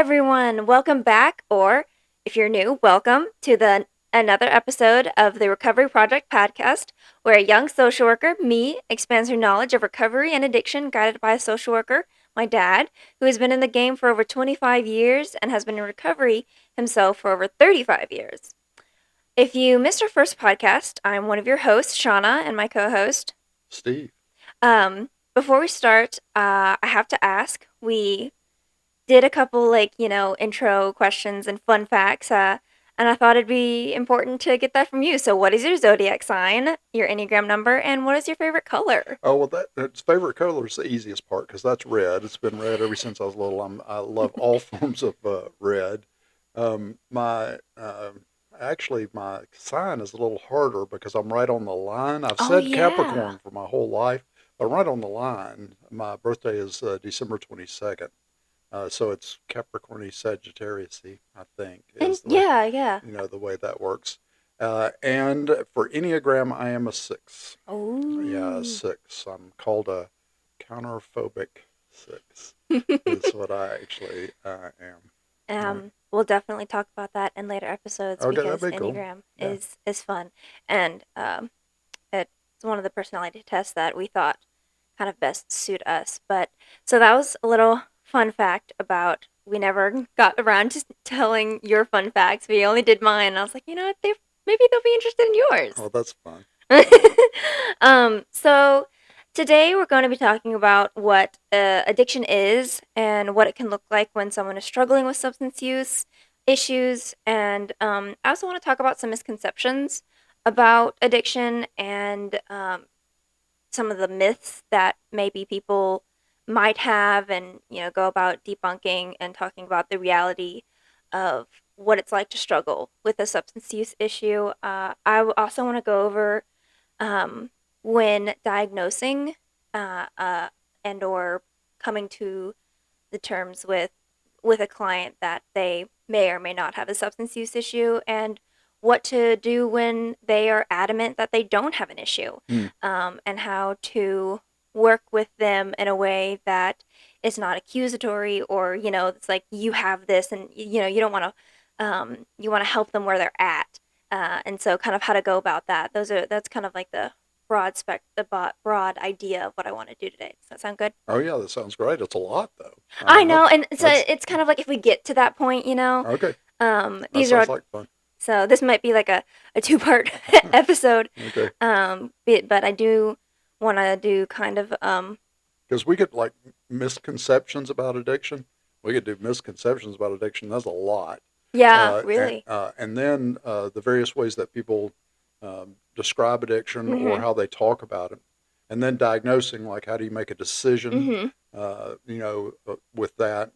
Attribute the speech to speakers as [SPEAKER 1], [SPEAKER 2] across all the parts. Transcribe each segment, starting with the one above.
[SPEAKER 1] everyone, welcome back, or if you're new, welcome to the another episode of the Recovery Project podcast, where a young social worker, me, expands her knowledge of recovery and addiction, guided by a social worker, my dad, who has been in the game for over 25 years and has been in recovery himself for over 35 years. If you missed our first podcast, I'm one of your hosts, Shauna, and my co-host,
[SPEAKER 2] Steve.
[SPEAKER 1] Before we start, I have to ask, we did a couple intro questions and fun facts, and I thought it'd be important to get that from you. So, what is your zodiac sign, your Enneagram number, and what is your favorite color?
[SPEAKER 2] Oh well, that's favorite color is the easiest part because that's red. It's been red ever since I was little. I love all forms of red. My actually my sign is a little harder because I'm right on the line. I've
[SPEAKER 1] Oh
[SPEAKER 2] said
[SPEAKER 1] yeah.
[SPEAKER 2] Capricorn for my whole life, but I'm right on the line. My birthday is December 22nd, so it's Capricorny Sagittariusy. I think
[SPEAKER 1] And
[SPEAKER 2] is the way
[SPEAKER 1] yeah.
[SPEAKER 2] the way that works. And for Enneagram, I am a 6. Yeah, a
[SPEAKER 1] Oh.
[SPEAKER 2] 6. I'm called a counterphobic 6. Is what I actually am. All right.
[SPEAKER 1] We'll definitely talk about that in later episodes
[SPEAKER 2] Okay, that'd
[SPEAKER 1] because
[SPEAKER 2] be cool.
[SPEAKER 1] Enneagram
[SPEAKER 2] Yeah.
[SPEAKER 1] is fun, and it's one of the personality tests that we thought kind of best suit us. But so that was a little fun fact about we never got around to telling your fun facts. We only did mine. And I was like, you know what? Maybe they'll be interested in yours.
[SPEAKER 2] Oh, that's fun.
[SPEAKER 1] So today we're going to be talking about what addiction is and what it can look like when someone is struggling with substance use issues. And I also want to talk about some misconceptions about addiction and some of the myths that maybe people might have, and go about debunking and talking about the reality of what it's like to struggle with a substance use issue. Also want to go over um, when diagnosing and or coming to the terms with a client that they may or may not have a substance use issue, and what to do when they are adamant that they don't have an issue,
[SPEAKER 2] Hmm.
[SPEAKER 1] and how to work with them in a way that is not accusatory, or it's like you have this, and you don't want to you want to help them where they're at, and so kind of how to go about that. That's kind of like the broad idea of what I want to do today. Does that sound good?
[SPEAKER 2] Oh yeah, that sounds great. It's a lot though.
[SPEAKER 1] I know, and so
[SPEAKER 2] That's
[SPEAKER 1] it's kind of like if we get to that point,
[SPEAKER 2] okay. That
[SPEAKER 1] these are
[SPEAKER 2] sounds like fun.
[SPEAKER 1] so this might be like a two-part episode,
[SPEAKER 2] Okay,
[SPEAKER 1] but I do want to do kind of
[SPEAKER 2] because we could like misconceptions about addiction. We could do misconceptions about addiction. That's a lot.
[SPEAKER 1] yeah, really.
[SPEAKER 2] And then the various ways that people describe addiction or
[SPEAKER 1] Mhm.
[SPEAKER 2] how they talk about it, and then diagnosing, like how do you make a decision,
[SPEAKER 1] Mhm.
[SPEAKER 2] with that.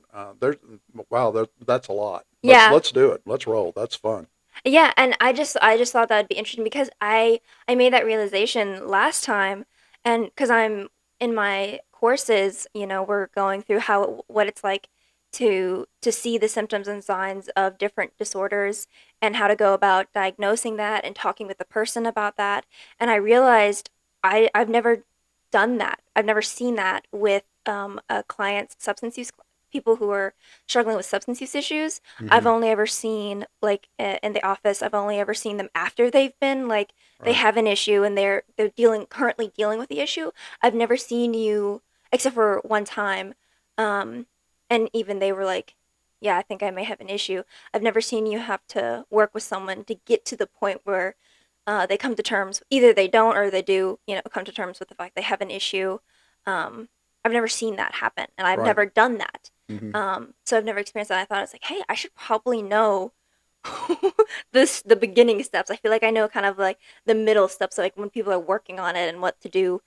[SPEAKER 2] Wow, that's a lot. Let's
[SPEAKER 1] Yeah.
[SPEAKER 2] let's do it. Let's roll. That's fun.
[SPEAKER 1] Yeah, and I just thought that'd be interesting because I made that realization last time, and because I'm in my courses, we're going through what it's like to see the symptoms and signs of different disorders and how to go about diagnosing that and talking with the person about that. And I realized I've never done that. I've never seen that with a client's substance use people who are struggling with substance use issues. I've
[SPEAKER 2] Hmm.
[SPEAKER 1] only ever seen, like, in the office, I've only ever seen them after they've been, like, they
[SPEAKER 2] Right.
[SPEAKER 1] have an issue and they're currently dealing with the issue. I've never seen you, except for one time, um, and even they were like, "Yeah, I think I may have an issue." I've never seen you have to work with someone to get to the point where, they come to terms, either they don't or they do, come to terms with the fact they have an issue. Um, I've never seen that happen, and I've
[SPEAKER 2] Right.
[SPEAKER 1] never done that.
[SPEAKER 2] Hmm.
[SPEAKER 1] So I've never experienced that. I thought it's like, hey, I should probably know the beginning steps. I feel like I know kind of like the middle steps, like when people are working on it and what to do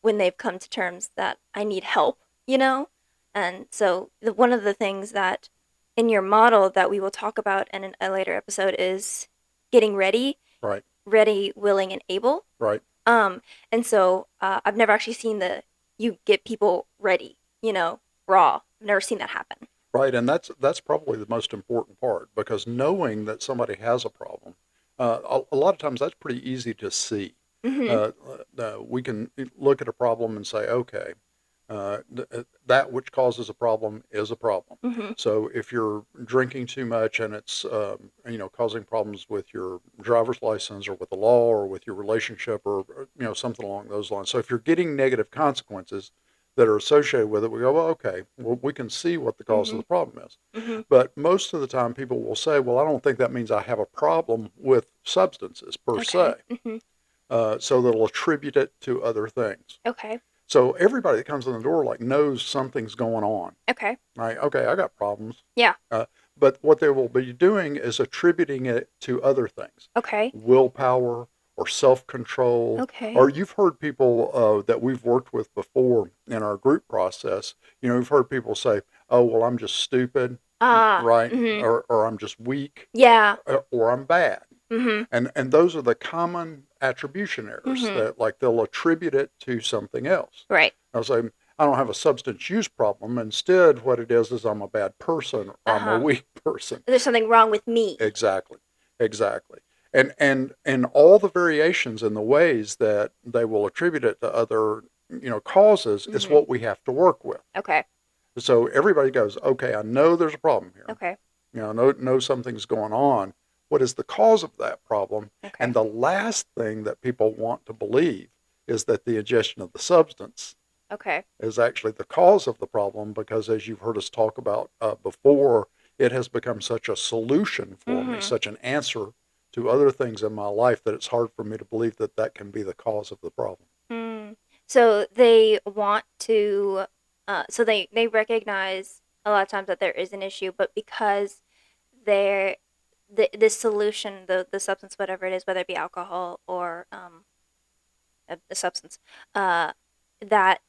[SPEAKER 1] when they've come to terms that I need help. And so one of the things that in your model that we will talk about in a later episode is getting
[SPEAKER 2] Right.
[SPEAKER 1] ready, willing, and able.
[SPEAKER 2] Right.
[SPEAKER 1] Um, and so I've never actually seen you get people ready, raw. I've never seen that happen.
[SPEAKER 2] Right. And that's probably the most important part because knowing that somebody has a problem, a lot of times that's pretty easy to see.
[SPEAKER 1] Hmm.
[SPEAKER 2] We can look at a problem and say, okay. That which causes a problem is a problem.
[SPEAKER 1] Mhm.
[SPEAKER 2] So if you're drinking too much and it's causing problems with your driver's license or with the law or with your relationship or something along those lines. So if you're getting negative consequences that are associated with it, we go, well, okay, well, we can see what the cause of the
[SPEAKER 1] Mhm.
[SPEAKER 2] problem is.
[SPEAKER 1] Mhm.
[SPEAKER 2] But most of the time, people will say, well, I don't think that means I have a problem with substances per se.
[SPEAKER 1] Okay. Mhm.
[SPEAKER 2] So they'll attribute it to other things.
[SPEAKER 1] Okay.
[SPEAKER 2] So everybody that comes in the door like knows something's going on.
[SPEAKER 1] Okay.
[SPEAKER 2] Right? Okay, I got problems.
[SPEAKER 1] Yeah.
[SPEAKER 2] Uh, but what they will be doing is attributing it to other things,
[SPEAKER 1] Okay.
[SPEAKER 2] willpower or self-control.
[SPEAKER 1] Okay.
[SPEAKER 2] Or you've heard people that we've worked with before in our group process. We've heard people say, "Oh, well, I'm just stupid,"
[SPEAKER 1] Ah.
[SPEAKER 2] right?
[SPEAKER 1] Mhm.
[SPEAKER 2] Or I'm just weak,
[SPEAKER 1] Yeah.
[SPEAKER 2] or I'm bad.
[SPEAKER 1] Mhm.
[SPEAKER 2] And those are the common attribution errors
[SPEAKER 1] Mhm.
[SPEAKER 2] that like they'll attribute it to something else.
[SPEAKER 1] Right.
[SPEAKER 2] I'll say, I don't have a substance use problem. Instead, what it is I'm a bad person or I'm a
[SPEAKER 1] Uh-huh.
[SPEAKER 2] weak person.
[SPEAKER 1] There's something wrong with me.
[SPEAKER 2] Exactly. Exactly. And all the variations in the ways that they will attribute it to other, causes is
[SPEAKER 1] Mhm.
[SPEAKER 2] what we have to work with.
[SPEAKER 1] Okay.
[SPEAKER 2] So everybody goes, okay, I know there's a problem here.
[SPEAKER 1] Okay.
[SPEAKER 2] Know something's going on. What is the cause of that problem? And
[SPEAKER 1] Okay.
[SPEAKER 2] the last thing that people want to believe is that the ingestion of the substance
[SPEAKER 1] Okay.
[SPEAKER 2] is actually the cause of the problem because, as you've heard us talk about before, it has become such a solution for me,
[SPEAKER 1] Mhm.
[SPEAKER 2] such an answer to other things in my life that it's hard for me to believe that that can be the cause of the problem.
[SPEAKER 1] Mm. So they want to, so they recognize a lot of times that there is an issue, but because they're the solution, the substance, whatever it is, whether it be alcohol or a substance, uh, that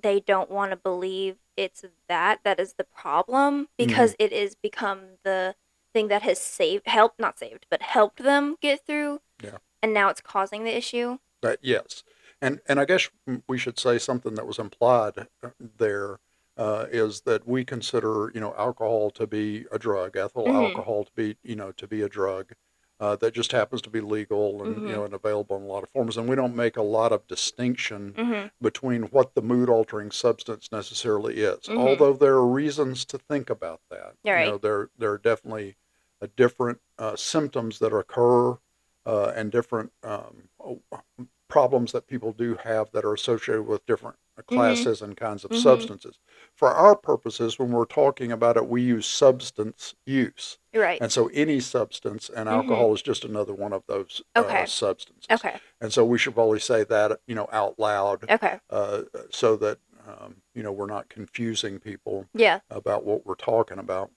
[SPEAKER 1] they don't want to believe it's that is the problem
[SPEAKER 2] Mm-hmm.
[SPEAKER 1] because it is become the thing that has saved, helped, not saved, but helped them get through,
[SPEAKER 2] Yeah.
[SPEAKER 1] and now it's causing the issue.
[SPEAKER 2] Yes, and I guess we should say something that was implied there is that we consider alcohol to be a drug, ethyl
[SPEAKER 1] Mhm.
[SPEAKER 2] alcohol to be to be a drug that just happens to be legal and
[SPEAKER 1] Mhm.
[SPEAKER 2] and available in a lot of forms, and we don't make a lot of distinction
[SPEAKER 1] Mhm.
[SPEAKER 2] between what the mood altering substance necessarily is.
[SPEAKER 1] Mhm.
[SPEAKER 2] Although there are reasons to think about that,
[SPEAKER 1] All right.
[SPEAKER 2] there are definitely different symptoms that occur and different problems that people do have that are associated with different
[SPEAKER 1] Mhm.
[SPEAKER 2] classes and kinds of
[SPEAKER 1] Mhm.
[SPEAKER 2] substances. For our purposes, when we're talking about it, we use substance use.
[SPEAKER 1] Right.
[SPEAKER 2] And so any substance, and
[SPEAKER 1] Mhm.
[SPEAKER 2] alcohol is just another one of those
[SPEAKER 1] Okay.
[SPEAKER 2] substances.
[SPEAKER 1] Okay.
[SPEAKER 2] And so we should probably say that, out loud
[SPEAKER 1] Okay.
[SPEAKER 2] so that, we're not confusing people
[SPEAKER 1] Yeah.
[SPEAKER 2] about what we're talking about.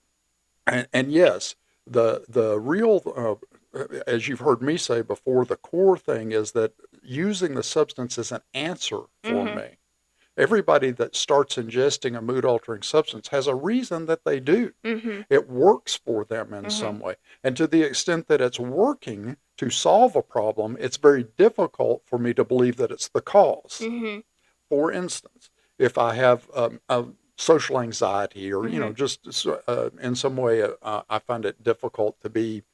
[SPEAKER 2] And yes, the real, as you've heard me say before, the core thing is that using the substance is an answer for
[SPEAKER 1] Mhm.
[SPEAKER 2] me. Everybody that starts ingesting a mood altering substance has a reason that they do.
[SPEAKER 1] Mhm.
[SPEAKER 2] It works for them in
[SPEAKER 1] Mhm.
[SPEAKER 2] some way. And to the extent that it's working to solve a problem, it's very difficult for me to believe that it's the cause.
[SPEAKER 1] Mhm.
[SPEAKER 2] For instance, if I have a social anxiety or,
[SPEAKER 1] Mhm.
[SPEAKER 2] just in some way I find it difficult to be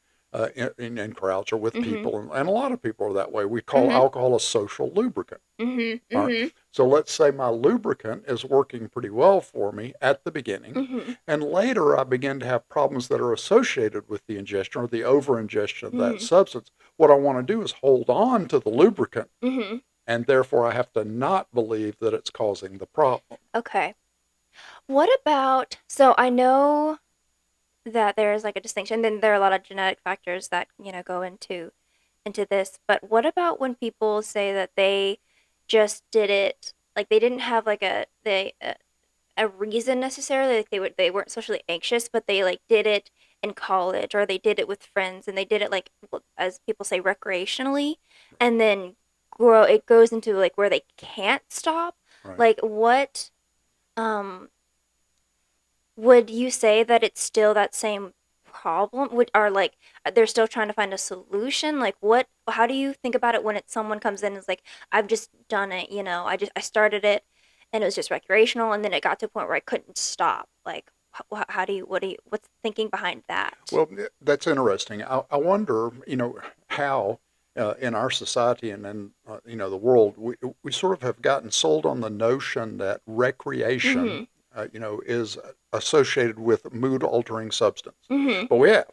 [SPEAKER 2] in crowds or with
[SPEAKER 1] Mhm.
[SPEAKER 2] people, and a lot of people are that way. We call
[SPEAKER 1] Mhm.
[SPEAKER 2] alcohol a social lubricant.
[SPEAKER 1] Mhm.
[SPEAKER 2] All right.
[SPEAKER 1] Mhm.
[SPEAKER 2] So let's say my lubricant is working pretty well for me at the beginning,
[SPEAKER 1] Mhm.
[SPEAKER 2] and later I begin to have problems that are associated with the ingestion or the over ingestion of that
[SPEAKER 1] Mhm.
[SPEAKER 2] substance. What I want to do is hold on to the lubricant,
[SPEAKER 1] Mhm.
[SPEAKER 2] and therefore I have to not believe that it's causing the problem.
[SPEAKER 1] Okay. What about, so I know that there's like a distinction, then there are a lot of genetic factors that, go into this, but what about when people say that they just did it, like they didn't have like a reason necessarily, like they weren't socially anxious, but they like did it in college or they did it with friends and they did it like as people say recreationally, and then it goes into like where they can't stop.
[SPEAKER 2] Right.
[SPEAKER 1] Like what um would you say that it's still that same problem? Would are like they're still trying to find a solution? Like what? How do you think about it when it's someone comes in and is like, I've just done it. I started it, and it was just recreational, and then it got to a point where I couldn't stop. Like, how do you? What's thinking behind that?
[SPEAKER 2] Well, that's interesting. I wonder, how. in our society and in the world, we sort of have gotten sold on the notion that recreation,
[SPEAKER 1] Mhm.
[SPEAKER 2] is associated with mood altering substance.
[SPEAKER 1] Mhm.
[SPEAKER 2] But we have,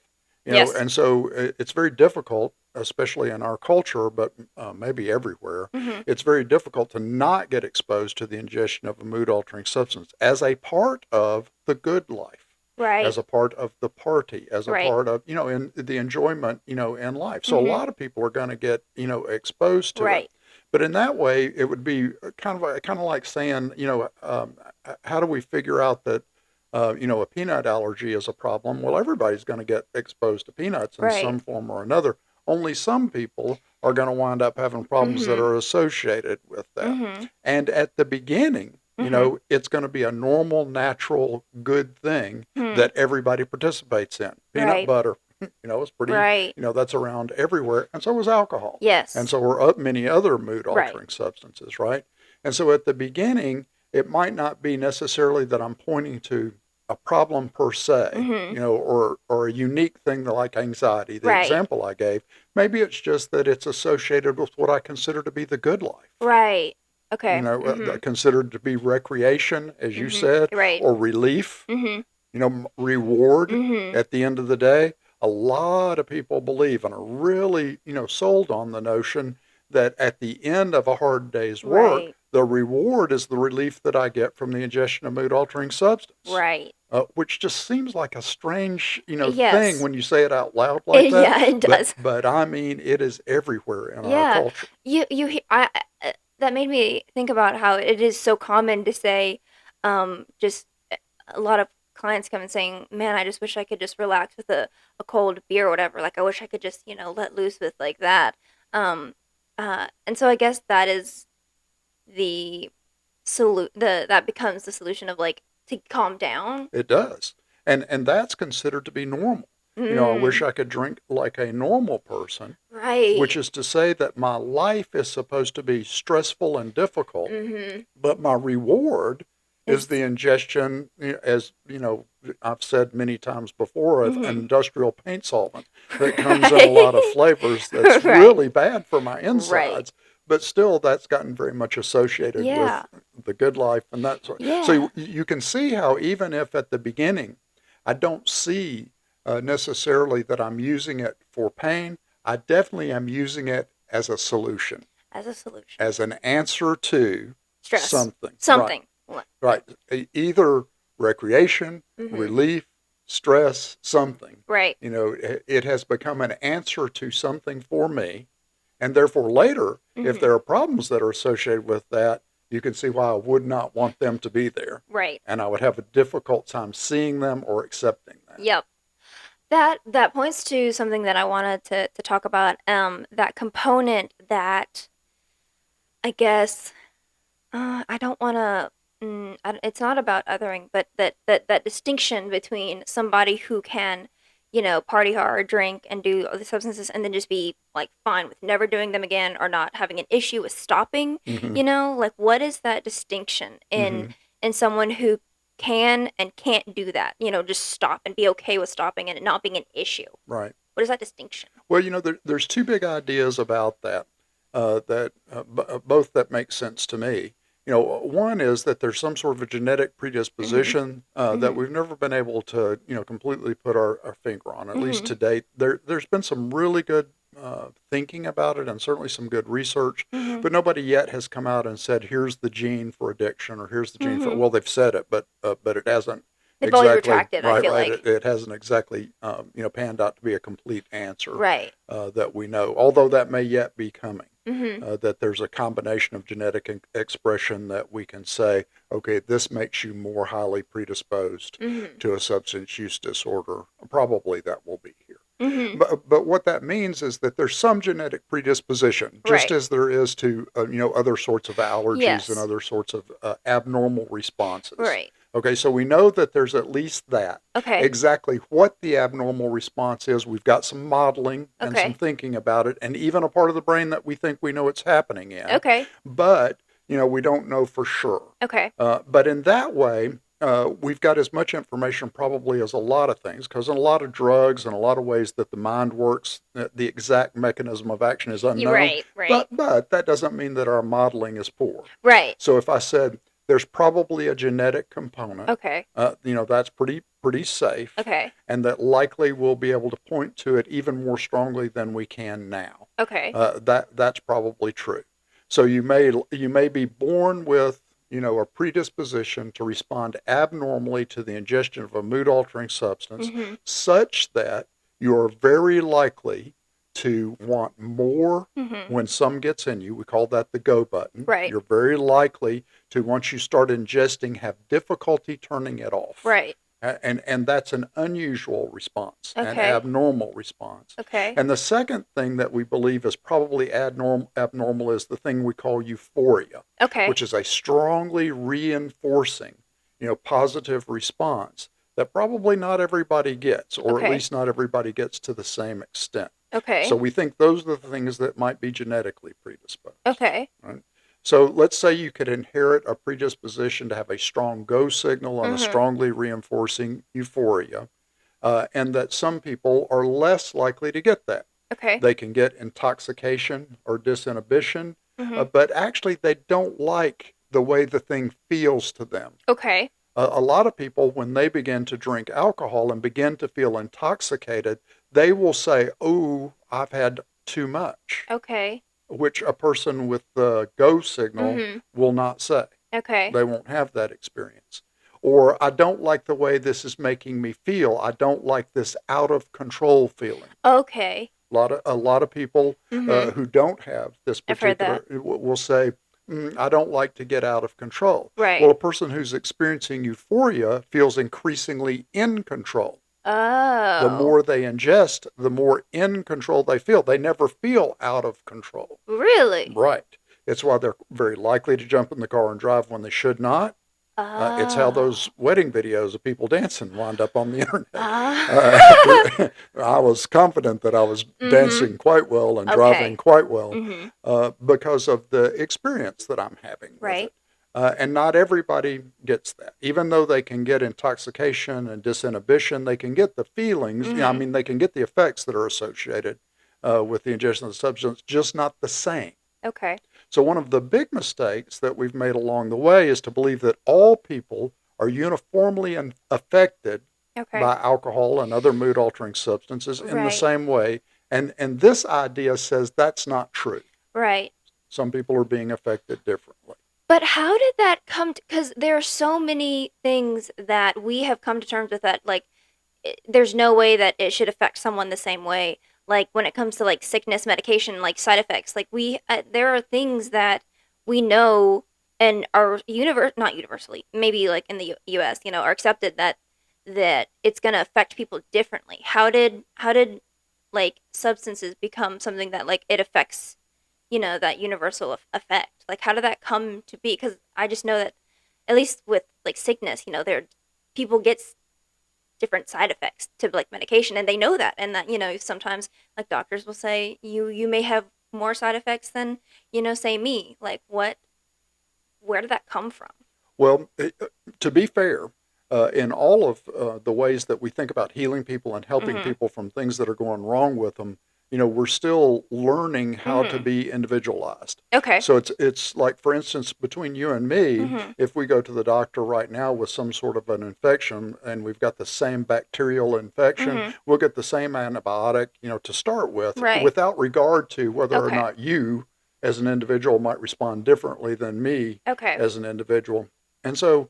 [SPEAKER 1] Yes.
[SPEAKER 2] and so it's very difficult, especially in our culture, but maybe everywhere.
[SPEAKER 1] Mhm.
[SPEAKER 2] It's very difficult to not get exposed to the ingestion of a mood altering substance as a part of the good life,
[SPEAKER 1] Right.
[SPEAKER 2] as a part of the party, as a
[SPEAKER 1] Right.
[SPEAKER 2] part of, in the enjoyment, in life. So a
[SPEAKER 1] Mhm.
[SPEAKER 2] lot of people are going to get, exposed to it.
[SPEAKER 1] Right.
[SPEAKER 2] But in that way, it would be kind of like saying, how do we figure out that, a peanut allergy is a problem? Well, everybody's going to get exposed to peanuts in
[SPEAKER 1] Right.
[SPEAKER 2] some form or another. Only some people are going to wind up having problems that
[SPEAKER 1] Mhm.
[SPEAKER 2] are associated with that.
[SPEAKER 1] Mhm.
[SPEAKER 2] And at the beginning,
[SPEAKER 1] Mhm.
[SPEAKER 2] it's going to be a normal, natural, good thing
[SPEAKER 1] Hmm.
[SPEAKER 2] that everybody participates in. Peanut
[SPEAKER 1] Right.
[SPEAKER 2] butter, it's pretty,
[SPEAKER 1] Right.
[SPEAKER 2] that's around everywhere. And so is alcohol. And
[SPEAKER 1] Yes.
[SPEAKER 2] so are many other mood
[SPEAKER 1] Right.
[SPEAKER 2] altering substances, right? And so at the beginning, it might not be necessarily that I'm pointing to a problem per se,
[SPEAKER 1] Mhm.
[SPEAKER 2] or a unique thing like anxiety, the
[SPEAKER 1] Right.
[SPEAKER 2] example I gave. Maybe it's just that it's associated with what I consider to be the good life,
[SPEAKER 1] Right. Okay. Mhm.
[SPEAKER 2] considered to be recreation, as you
[SPEAKER 1] Mhm.
[SPEAKER 2] said,
[SPEAKER 1] Right.
[SPEAKER 2] or relief,
[SPEAKER 1] Mhm.
[SPEAKER 2] reward
[SPEAKER 1] Mhm.
[SPEAKER 2] at the end of the day. A lot of people believe and are really, sold on the notion that at the end of a hard day's work,
[SPEAKER 1] Right.
[SPEAKER 2] the reward is the relief that I get from the ingestion of mood altering substance.
[SPEAKER 1] Right.
[SPEAKER 2] Which just seems like a strange, thing
[SPEAKER 1] Yes.
[SPEAKER 2] when you say it out loud like that.
[SPEAKER 1] Yeah, it
[SPEAKER 2] But
[SPEAKER 1] does.
[SPEAKER 2] but I mean, it is everywhere in our
[SPEAKER 1] Yeah.
[SPEAKER 2] culture.
[SPEAKER 1] That made me think about how it is so common to say, just a lot of clients come and saying, "Man, I just wish I could just relax with a cold beer or whatever. Like I wish I could just, let loose with like that." Um, and so I guess that is the that becomes the solution of like to calm down.
[SPEAKER 2] It does. And that's considered to be normal. I wish
[SPEAKER 1] Mm,
[SPEAKER 2] I could drink like a normal person, which
[SPEAKER 1] right.
[SPEAKER 2] is to say that my life is supposed to be stressful and difficult,
[SPEAKER 1] Mm-hmm.
[SPEAKER 2] but my reward is
[SPEAKER 1] Is
[SPEAKER 2] the ingestion, as I've said many times before, of
[SPEAKER 1] mm-hmm.
[SPEAKER 2] industrial paint solvent that comes in a lot of
[SPEAKER 1] Right.
[SPEAKER 2] flavors that's
[SPEAKER 1] Right.
[SPEAKER 2] really bad for my
[SPEAKER 1] Right.
[SPEAKER 2] insides. But still, that's gotten very much associated with
[SPEAKER 1] Yeah.
[SPEAKER 2] the good life and that sort. So
[SPEAKER 1] Yeah.
[SPEAKER 2] you can see how even if at the beginning I don't see necessarily that I'm using it for pain, I definitely am using it as a solution,
[SPEAKER 1] As a solution.
[SPEAKER 2] as an answer to
[SPEAKER 1] Stress.
[SPEAKER 2] something. Right,
[SPEAKER 1] Something. Like
[SPEAKER 2] right. Either recreation,
[SPEAKER 1] mm-hmm.
[SPEAKER 2] relief, stress, something.
[SPEAKER 1] Right.
[SPEAKER 2] It has become an answer to something for me. And therefore, later, if
[SPEAKER 1] Mm-hmm.
[SPEAKER 2] there are problems that are associated with that, you can see why I would not want them to be there.
[SPEAKER 1] Right.
[SPEAKER 2] And I would have a difficult time seeing them or accepting that.
[SPEAKER 1] Yep. That points to something that I wanted to talk about. That component that I guess I don't want to. It's not about othering, but that distinction between somebody who can, party hard, drink, and do other substances, and then just be like fine with never doing them again, or not having an issue with stopping.
[SPEAKER 2] Mm-hmm.
[SPEAKER 1] Like what is that distinction
[SPEAKER 2] Mm-hmm.
[SPEAKER 1] in someone who can and can't do that? Just stop and be okay with stopping and it not being an issue.
[SPEAKER 2] Right.
[SPEAKER 1] What is that distinction?
[SPEAKER 2] Well, there's two big ideas about that, both that make sense to me. One is that there's some sort of a genetic
[SPEAKER 1] Mhm.
[SPEAKER 2] predisposition that
[SPEAKER 1] Mhm.
[SPEAKER 2] we've never been able to, completely put our finger on, at least
[SPEAKER 1] Mhm.
[SPEAKER 2] to date. There's been some really good thinking about it and certainly some good research,
[SPEAKER 1] Mhm.
[SPEAKER 2] but nobody yet has come out and said, here's the gene for addiction or here's the gene for,
[SPEAKER 1] Mhm.
[SPEAKER 2] well, they've said it, but it hasn't
[SPEAKER 1] They've always
[SPEAKER 2] exactly,
[SPEAKER 1] retracted, I
[SPEAKER 2] right,
[SPEAKER 1] feel
[SPEAKER 2] right.
[SPEAKER 1] like.
[SPEAKER 2] It hasn't exactly, panned out to be a complete answer
[SPEAKER 1] Right.
[SPEAKER 2] that we know, although that may yet be coming.
[SPEAKER 1] Mhm.
[SPEAKER 2] That there's a combination of genetic expression that we can say, okay, this makes you more highly predisposed
[SPEAKER 1] Mhm.
[SPEAKER 2] to a substance use disorder. Probably that will be here.
[SPEAKER 1] Mhm.
[SPEAKER 2] But what that means is that there's some genetic predisposition, just
[SPEAKER 1] Right.
[SPEAKER 2] as there is to other sorts of allergies and
[SPEAKER 1] Yes.
[SPEAKER 2] other sorts of abnormal responses.
[SPEAKER 1] Right.
[SPEAKER 2] Okay, so we know that there's at least that.
[SPEAKER 1] Okay.
[SPEAKER 2] Exactly what the abnormal response is, we've got some modeling and some
[SPEAKER 1] Okay.
[SPEAKER 2] thinking about it, and even a part of the brain that we think we know it's happening in.
[SPEAKER 1] Okay.
[SPEAKER 2] But we don't know for sure.
[SPEAKER 1] Okay.
[SPEAKER 2] But in that way, we've got as much information probably as a lot of things, because in a lot of drugs and a lot of ways that the mind works, the exact mechanism of action is unknown.
[SPEAKER 1] Right, right,
[SPEAKER 2] But that doesn't mean that our modeling is poor.
[SPEAKER 1] right.
[SPEAKER 2] So if I said there's probably a genetic component,
[SPEAKER 1] Okay,
[SPEAKER 2] that's pretty safe,
[SPEAKER 1] okay,
[SPEAKER 2] and that likely we'll be able to point to it even more strongly than we can now.
[SPEAKER 1] okay.
[SPEAKER 2] That's probably true. So you may be born with a predisposition to respond abnormally to the ingestion of a mood altering substance,
[SPEAKER 1] Mm-hmm.
[SPEAKER 2] such that you're very likely to want more
[SPEAKER 1] Mm-hmm.
[SPEAKER 2] when some gets in you. We call that the go button.
[SPEAKER 1] Right,
[SPEAKER 2] You're very likely to, once you start ingesting, have difficulty turning it off.
[SPEAKER 1] right.
[SPEAKER 2] And that's an unusual response, an
[SPEAKER 1] Okay,
[SPEAKER 2] abnormal response.
[SPEAKER 1] okay,
[SPEAKER 2] And the second thing that we believe is probably abnormal is the thing we call euphoria,
[SPEAKER 1] okay,
[SPEAKER 2] which is a strongly reinforcing, positive response that probably not everybody gets, or at
[SPEAKER 1] okay,
[SPEAKER 2] least not everybody gets to the same extent. So
[SPEAKER 1] okay,
[SPEAKER 2] we think those are the things that might be genetically predisposed.
[SPEAKER 1] okay.
[SPEAKER 2] Right? So let's say you could inherit a predisposition to have a strong go signal and a
[SPEAKER 1] Mm-hmm.
[SPEAKER 2] strongly reinforcing euphoria, and that some people are less likely to get that.
[SPEAKER 1] Okay.
[SPEAKER 2] They can get intoxication or disinhibition,
[SPEAKER 1] Mm-hmm.
[SPEAKER 2] but actually they don't like the way the thing feels to them.
[SPEAKER 1] Okay.
[SPEAKER 2] A lot of people, when they begin to drink alcohol and begin to feel intoxicated, they will say, "Oh, I've had too much,"
[SPEAKER 1] Okay.
[SPEAKER 2] which a person with the go signal
[SPEAKER 1] Mm-hmm.
[SPEAKER 2] will not say.
[SPEAKER 1] Okay.
[SPEAKER 2] They won't have that experience. Or, "I don't like the way this is making me feel. I don't like this out of control feeling."
[SPEAKER 1] Okay.
[SPEAKER 2] A lot of people
[SPEAKER 1] Mm-hmm.
[SPEAKER 2] who don't have this
[SPEAKER 1] I've heard that.
[SPEAKER 2] particular will say, "I don't like to get out of control." Well,
[SPEAKER 1] Right.
[SPEAKER 2] a person who's experiencing euphoria feels increasingly in control. The
[SPEAKER 1] Oh.
[SPEAKER 2] more they ingest, the more in control they feel. They never feel out of control.
[SPEAKER 1] Really?
[SPEAKER 2] Right. It's why they're very likely to jump in the car and drive when they should not. It's how those
[SPEAKER 1] Oh.
[SPEAKER 2] wedding videos of people dancing wind up on the internet.
[SPEAKER 1] Ah.
[SPEAKER 2] I was confident that I was
[SPEAKER 1] Mm-hmm.
[SPEAKER 2] dancing quite well and driving
[SPEAKER 1] Okay.
[SPEAKER 2] quite well
[SPEAKER 1] Mm-hmm.
[SPEAKER 2] because of the experience that I'm having with
[SPEAKER 1] Right.
[SPEAKER 2] it. And not everybody gets that. Even though they can get intoxication and disinhibition, they can get the feelings. I
[SPEAKER 1] Mm-hmm.
[SPEAKER 2] mean, they can get the effects that are associated with the ingestion of the substance, just not the same.
[SPEAKER 1] Okay.
[SPEAKER 2] So, one of the big mistakes that we've made along the way is to believe that all people are uniformly affected
[SPEAKER 1] Okay.
[SPEAKER 2] by alcohol and other mood altering substances in the
[SPEAKER 1] Right.
[SPEAKER 2] same way. And this idea says that's not true.
[SPEAKER 1] Right.
[SPEAKER 2] Some people are being affected differently.
[SPEAKER 1] But how did that come to, because there are so many things that we have come to terms with that, like, there's no way that it should affect someone the same way. Like, when it comes to, like, sickness, medication, like, side effects, like, there are things that we know and are not universally, maybe, like, in the US, are accepted that it's going to affect people differently. How did, like, substances become something that, like, it affects, that universal effect? Like, how did that come to be? Because I just know that, at least with, like, sickness, there people get different side effects to, like, medication, and they know that, and that, sometimes, like, doctors will say you may have more side effects than, say me. Like, where did that come from?
[SPEAKER 2] Well, to be fair, in all of the ways that we think about healing people and helping
[SPEAKER 1] Mm-hmm.
[SPEAKER 2] people from things that are going wrong with them, we're still learning how to
[SPEAKER 1] Mm-hmm.
[SPEAKER 2] be individualized.
[SPEAKER 1] Okay.
[SPEAKER 2] So it's like, for instance, between you and me,
[SPEAKER 1] Mm-hmm.
[SPEAKER 2] if we go to the doctor right now with some sort of an infection and we've got the same bacterial infection,
[SPEAKER 1] Mm-hmm.
[SPEAKER 2] we'll get the same antibiotic, to start with,
[SPEAKER 1] Right.
[SPEAKER 2] without regard to whether or
[SPEAKER 1] Okay.
[SPEAKER 2] not you as an individual might respond differently than me
[SPEAKER 1] Okay.
[SPEAKER 2] as an individual. And so,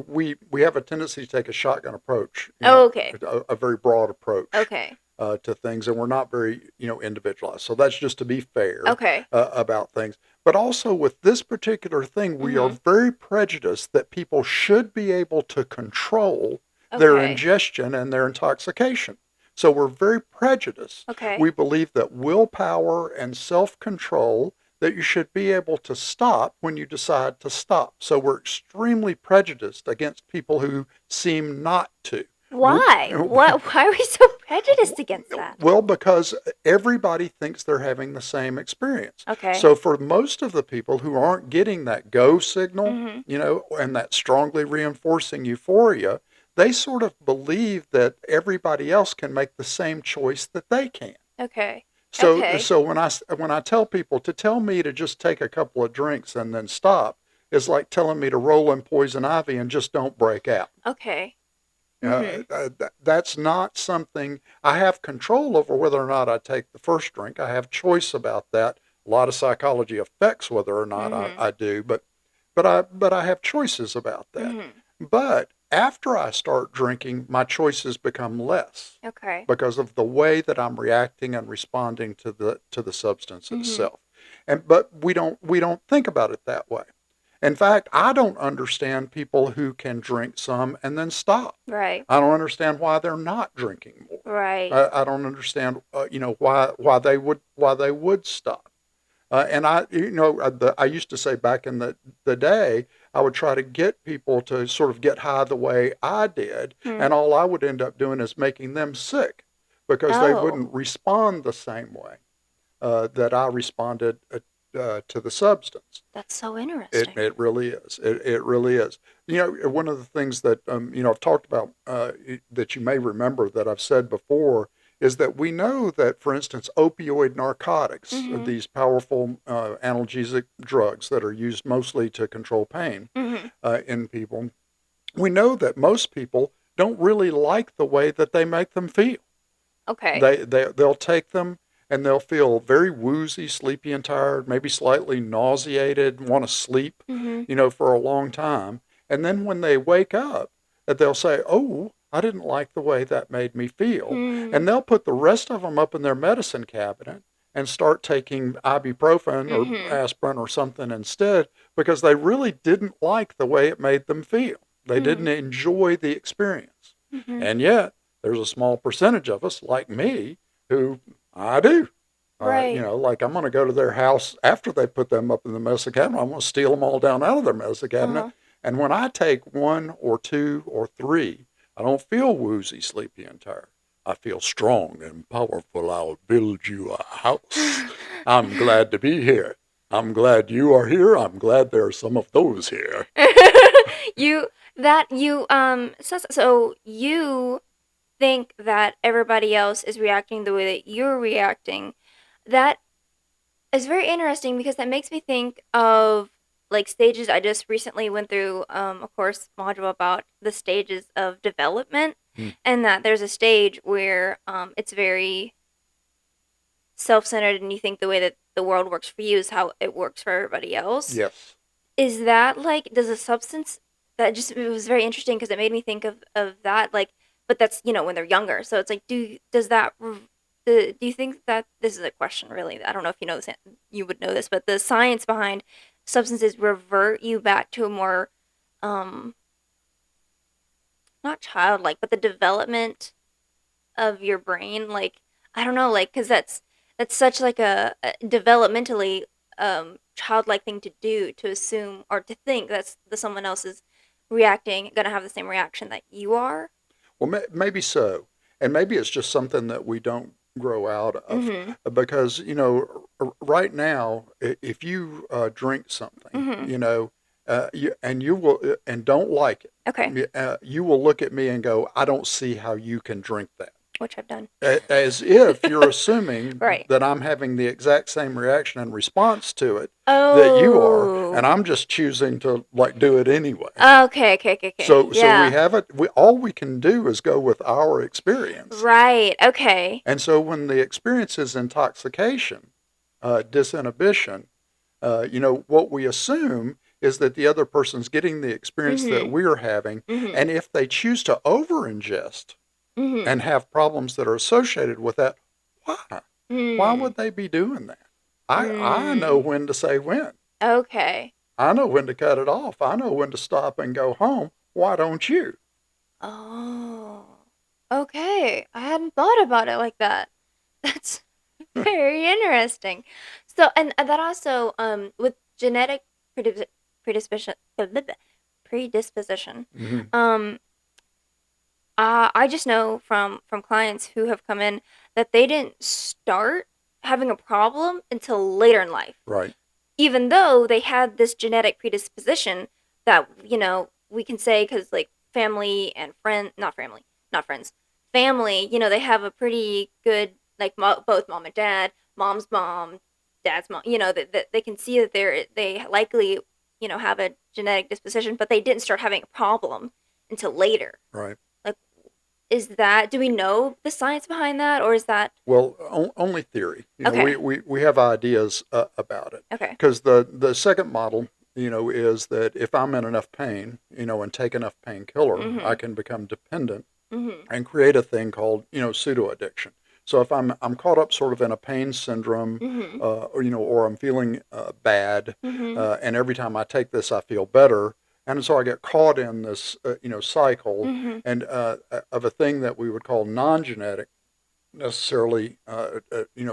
[SPEAKER 2] we have a tendency to take a shotgun approach,
[SPEAKER 1] Okay.
[SPEAKER 2] a very broad approach
[SPEAKER 1] Okay.
[SPEAKER 2] to things, and we're not very, individualized. So that's just to be fair
[SPEAKER 1] Okay.
[SPEAKER 2] about things. But also with this particular thing, we are
[SPEAKER 1] Mm-hmm.
[SPEAKER 2] very prejudiced that people should be able to control their
[SPEAKER 1] Okay.
[SPEAKER 2] ingestion and their intoxication. So we're very prejudiced.
[SPEAKER 1] Okay.
[SPEAKER 2] We believe that willpower and self control, that you should be able to stop when you decide to stop. So we're extremely prejudiced against people who seem not to.
[SPEAKER 1] Why? What? Why are we so prejudiced against that?
[SPEAKER 2] Well, because everybody thinks they're having the same experience.
[SPEAKER 1] Okay.
[SPEAKER 2] So for most of the people who aren't getting that go signal,
[SPEAKER 1] Mhm.
[SPEAKER 2] and that strongly reinforcing euphoria, they sort of believe that everybody else can make the same choice that they can.
[SPEAKER 1] Okay.
[SPEAKER 2] So
[SPEAKER 1] Okay.
[SPEAKER 2] so when I tell people to tell me to just take a couple of drinks and then stop, it's like telling me to roll in poison ivy and just don't break out.
[SPEAKER 1] Okay. Mhm.
[SPEAKER 2] That's not something I have control over whether or not I take the first drink. I have choice about that. A lot of psychology affects whether or not
[SPEAKER 1] Mhm.
[SPEAKER 2] I do, but I have choices about that.
[SPEAKER 1] Mhm.
[SPEAKER 2] But after I start drinking, my choices become less
[SPEAKER 1] Okay.
[SPEAKER 2] because of the way that I'm reacting and responding to the substance
[SPEAKER 1] Mhm.
[SPEAKER 2] itself. But we don't think about it that way. In fact, I don't understand people who can drink some and then stop.
[SPEAKER 1] Right.
[SPEAKER 2] I don't understand why they're not drinking more.
[SPEAKER 1] Right.
[SPEAKER 2] I don't understand, why they would stop. I used to say back in the day, I would try to get people to sort of get high the way I did,
[SPEAKER 1] Hmm.
[SPEAKER 2] and all I would end up doing is making them sick because they
[SPEAKER 1] Oh,
[SPEAKER 2] wouldn't respond the same way that I responded to the substance.
[SPEAKER 1] that's so
[SPEAKER 2] It
[SPEAKER 1] interesting.
[SPEAKER 2] it really is. It really is. One of the things that I've talked about that you may remember that I've said before is that we know that, for instance, opioid narcotics,
[SPEAKER 1] Mhm.
[SPEAKER 2] these powerful analgesic drugs that are used mostly to control pain
[SPEAKER 1] Mhm.
[SPEAKER 2] in people, we know that most people don't really like the way that they make them feel.
[SPEAKER 1] Okay.
[SPEAKER 2] They'll take them and they'll feel very woozy, sleepy, and tired, maybe slightly nauseated, want to sleep,
[SPEAKER 1] Mhm.
[SPEAKER 2] for a long time. And then when they wake up, they'll say, "Oh, I didn't like the way that made me feel,"
[SPEAKER 1] Hmm.
[SPEAKER 2] and they'll put the rest of them up in their medicine cabinet and start taking ibuprofen or
[SPEAKER 1] Mhm.
[SPEAKER 2] aspirin or something instead because they really didn't like the way it made them feel. They
[SPEAKER 1] Hmm.
[SPEAKER 2] didn't enjoy the experience.
[SPEAKER 1] Mhm.
[SPEAKER 2] And yet, there's a small percentage of us, like me, who I do.
[SPEAKER 1] Right.
[SPEAKER 2] Like I'm going to go to their house after they put them up in the medicine cabinet. I'm going to steal them all down out of their medicine cabinet.
[SPEAKER 1] Uh-huh.
[SPEAKER 2] And when I take one or two or three, I don't feel woozy, sleepy, and tired. I feel strong and powerful. I'll build you a house. I'm glad to be here. I'm glad you are here. I'm glad there are some of those here.
[SPEAKER 1] you so you think that everybody else is reacting the way that you're reacting. That is very interesting because that makes me think of like stages. I just recently went through a course module about the stages of development,
[SPEAKER 2] Hmm.
[SPEAKER 1] and that there's a stage where it's very self-centered and you think the way that the world works for you is how it works for everybody else.
[SPEAKER 2] Yes.
[SPEAKER 1] Is that like does a substance that just it was very interesting because it made me think of that like but that's when they're younger. So it's like do you think that this is a question really? I don't know if you know this you would know this, but the science behind substances revert you back to a more um not childlike, but the development of your brain like I don't know like cuz that's such like a developmentally childlike thing to do to assume or to think that's the someone else is reacting going to have the same reaction that you are.
[SPEAKER 2] Well, maybe so. And maybe it's just something that we don't grow out of.
[SPEAKER 1] Mhm.
[SPEAKER 2] Because, right now, if you drink something,
[SPEAKER 1] Mhm.
[SPEAKER 2] and don't like
[SPEAKER 1] Okay.
[SPEAKER 2] it, you will look at me and go, I don't see how you can drink that.
[SPEAKER 1] Which I've done.
[SPEAKER 2] As if you're assuming
[SPEAKER 1] Right.
[SPEAKER 2] that I'm having the exact same reaction and response to it that you are, and
[SPEAKER 1] Oh.
[SPEAKER 2] I'm just choosing to like do it anyway.
[SPEAKER 1] Okay, okay, okay, okay.
[SPEAKER 2] So we
[SPEAKER 1] Yeah.
[SPEAKER 2] have it. All we can do is go with our experience.
[SPEAKER 1] Right. Okay.
[SPEAKER 2] And so when the experience is intoxication, disinhibition, what we assume is that the other person's getting the experience that
[SPEAKER 1] Mhm.
[SPEAKER 2] we're having.
[SPEAKER 1] Mhm.
[SPEAKER 2] And if they choose to over ingest
[SPEAKER 1] Mhm.
[SPEAKER 2] and have problems that are associated with that, why? Why
[SPEAKER 1] Mm.
[SPEAKER 2] would they be doing that? I know
[SPEAKER 1] Mm.
[SPEAKER 2] when to say when.
[SPEAKER 1] Okay.
[SPEAKER 2] I know when to cut it off. I know when to stop and go home. Why don't you?
[SPEAKER 1] Oh. Okay. I hadn't thought about it like that. That's very interesting. So, and that also, with genetic predisposition, predisposition,
[SPEAKER 2] Mm-hmm.
[SPEAKER 1] um, I just know from clients who have come in that they didn't start having a problem until later in life,
[SPEAKER 2] Right.
[SPEAKER 1] even though they had this genetic predisposition that we can say because like family and friend, not friends, family, they have a pretty good like both mom and dad, mom's mom, dad's mom, that they can see that they likely have a genetic disposition, but they didn't start having a problem until later.
[SPEAKER 2] Right.
[SPEAKER 1] Like, do we know the science behind that, or is that
[SPEAKER 2] Well, only theory.
[SPEAKER 1] okay?
[SPEAKER 2] We have ideas about it.
[SPEAKER 1] Okay.
[SPEAKER 2] Because the second model, is that if I'm in enough pain, and take enough painkiller, I
[SPEAKER 1] Mhm.
[SPEAKER 2] can become dependent
[SPEAKER 1] Mhm.
[SPEAKER 2] and create a thing called, pseudo addiction. So if I'm caught up sort of in a pain syndrome,
[SPEAKER 1] Mhm.
[SPEAKER 2] or I'm feeling bad,
[SPEAKER 1] Mhm.
[SPEAKER 2] and every time I take this, I feel better, and so I get caught in this, cycle,
[SPEAKER 1] Mhm.
[SPEAKER 2] and of a thing that we would call non-genetic, necessarily,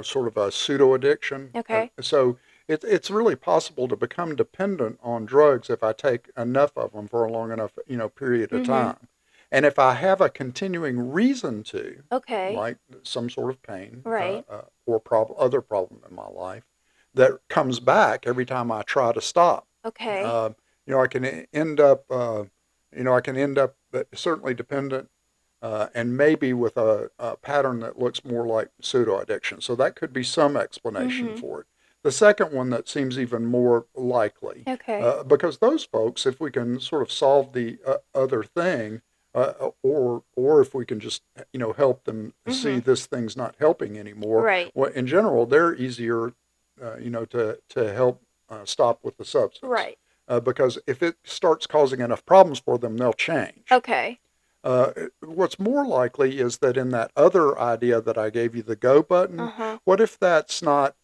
[SPEAKER 2] sort of a pseudo addiction.
[SPEAKER 1] Okay.
[SPEAKER 2] So it's really possible to become dependent on drugs if I take enough of them for a long enough, period of
[SPEAKER 1] Mhm.
[SPEAKER 2] time. And if I have a continuing reason to,
[SPEAKER 1] Okay.
[SPEAKER 2] like some sort of pain,
[SPEAKER 1] Right.
[SPEAKER 2] or other problem in my life that comes back every time I try to stop,
[SPEAKER 1] Okay.
[SPEAKER 2] uh, I can end up, certainly dependent, and maybe with a pattern that looks more like pseudo addiction. So that could be some explanation
[SPEAKER 1] Mhm.
[SPEAKER 2] for it. The second one that seems even more likely,
[SPEAKER 1] Okay.
[SPEAKER 2] because those folks, if we can sort of solve the other thing, or if we can just help them see
[SPEAKER 1] Mhm.
[SPEAKER 2] this thing's not helping anymore,
[SPEAKER 1] Right.
[SPEAKER 2] well, in general, they're easier, to help stop with the substance.
[SPEAKER 1] Right.
[SPEAKER 2] Because if it starts causing enough problems for them, they'll change.
[SPEAKER 1] Okay.
[SPEAKER 2] What's more likely is that in that other idea that I gave you, the go button,
[SPEAKER 1] Uh-huh.
[SPEAKER 2] what if that's not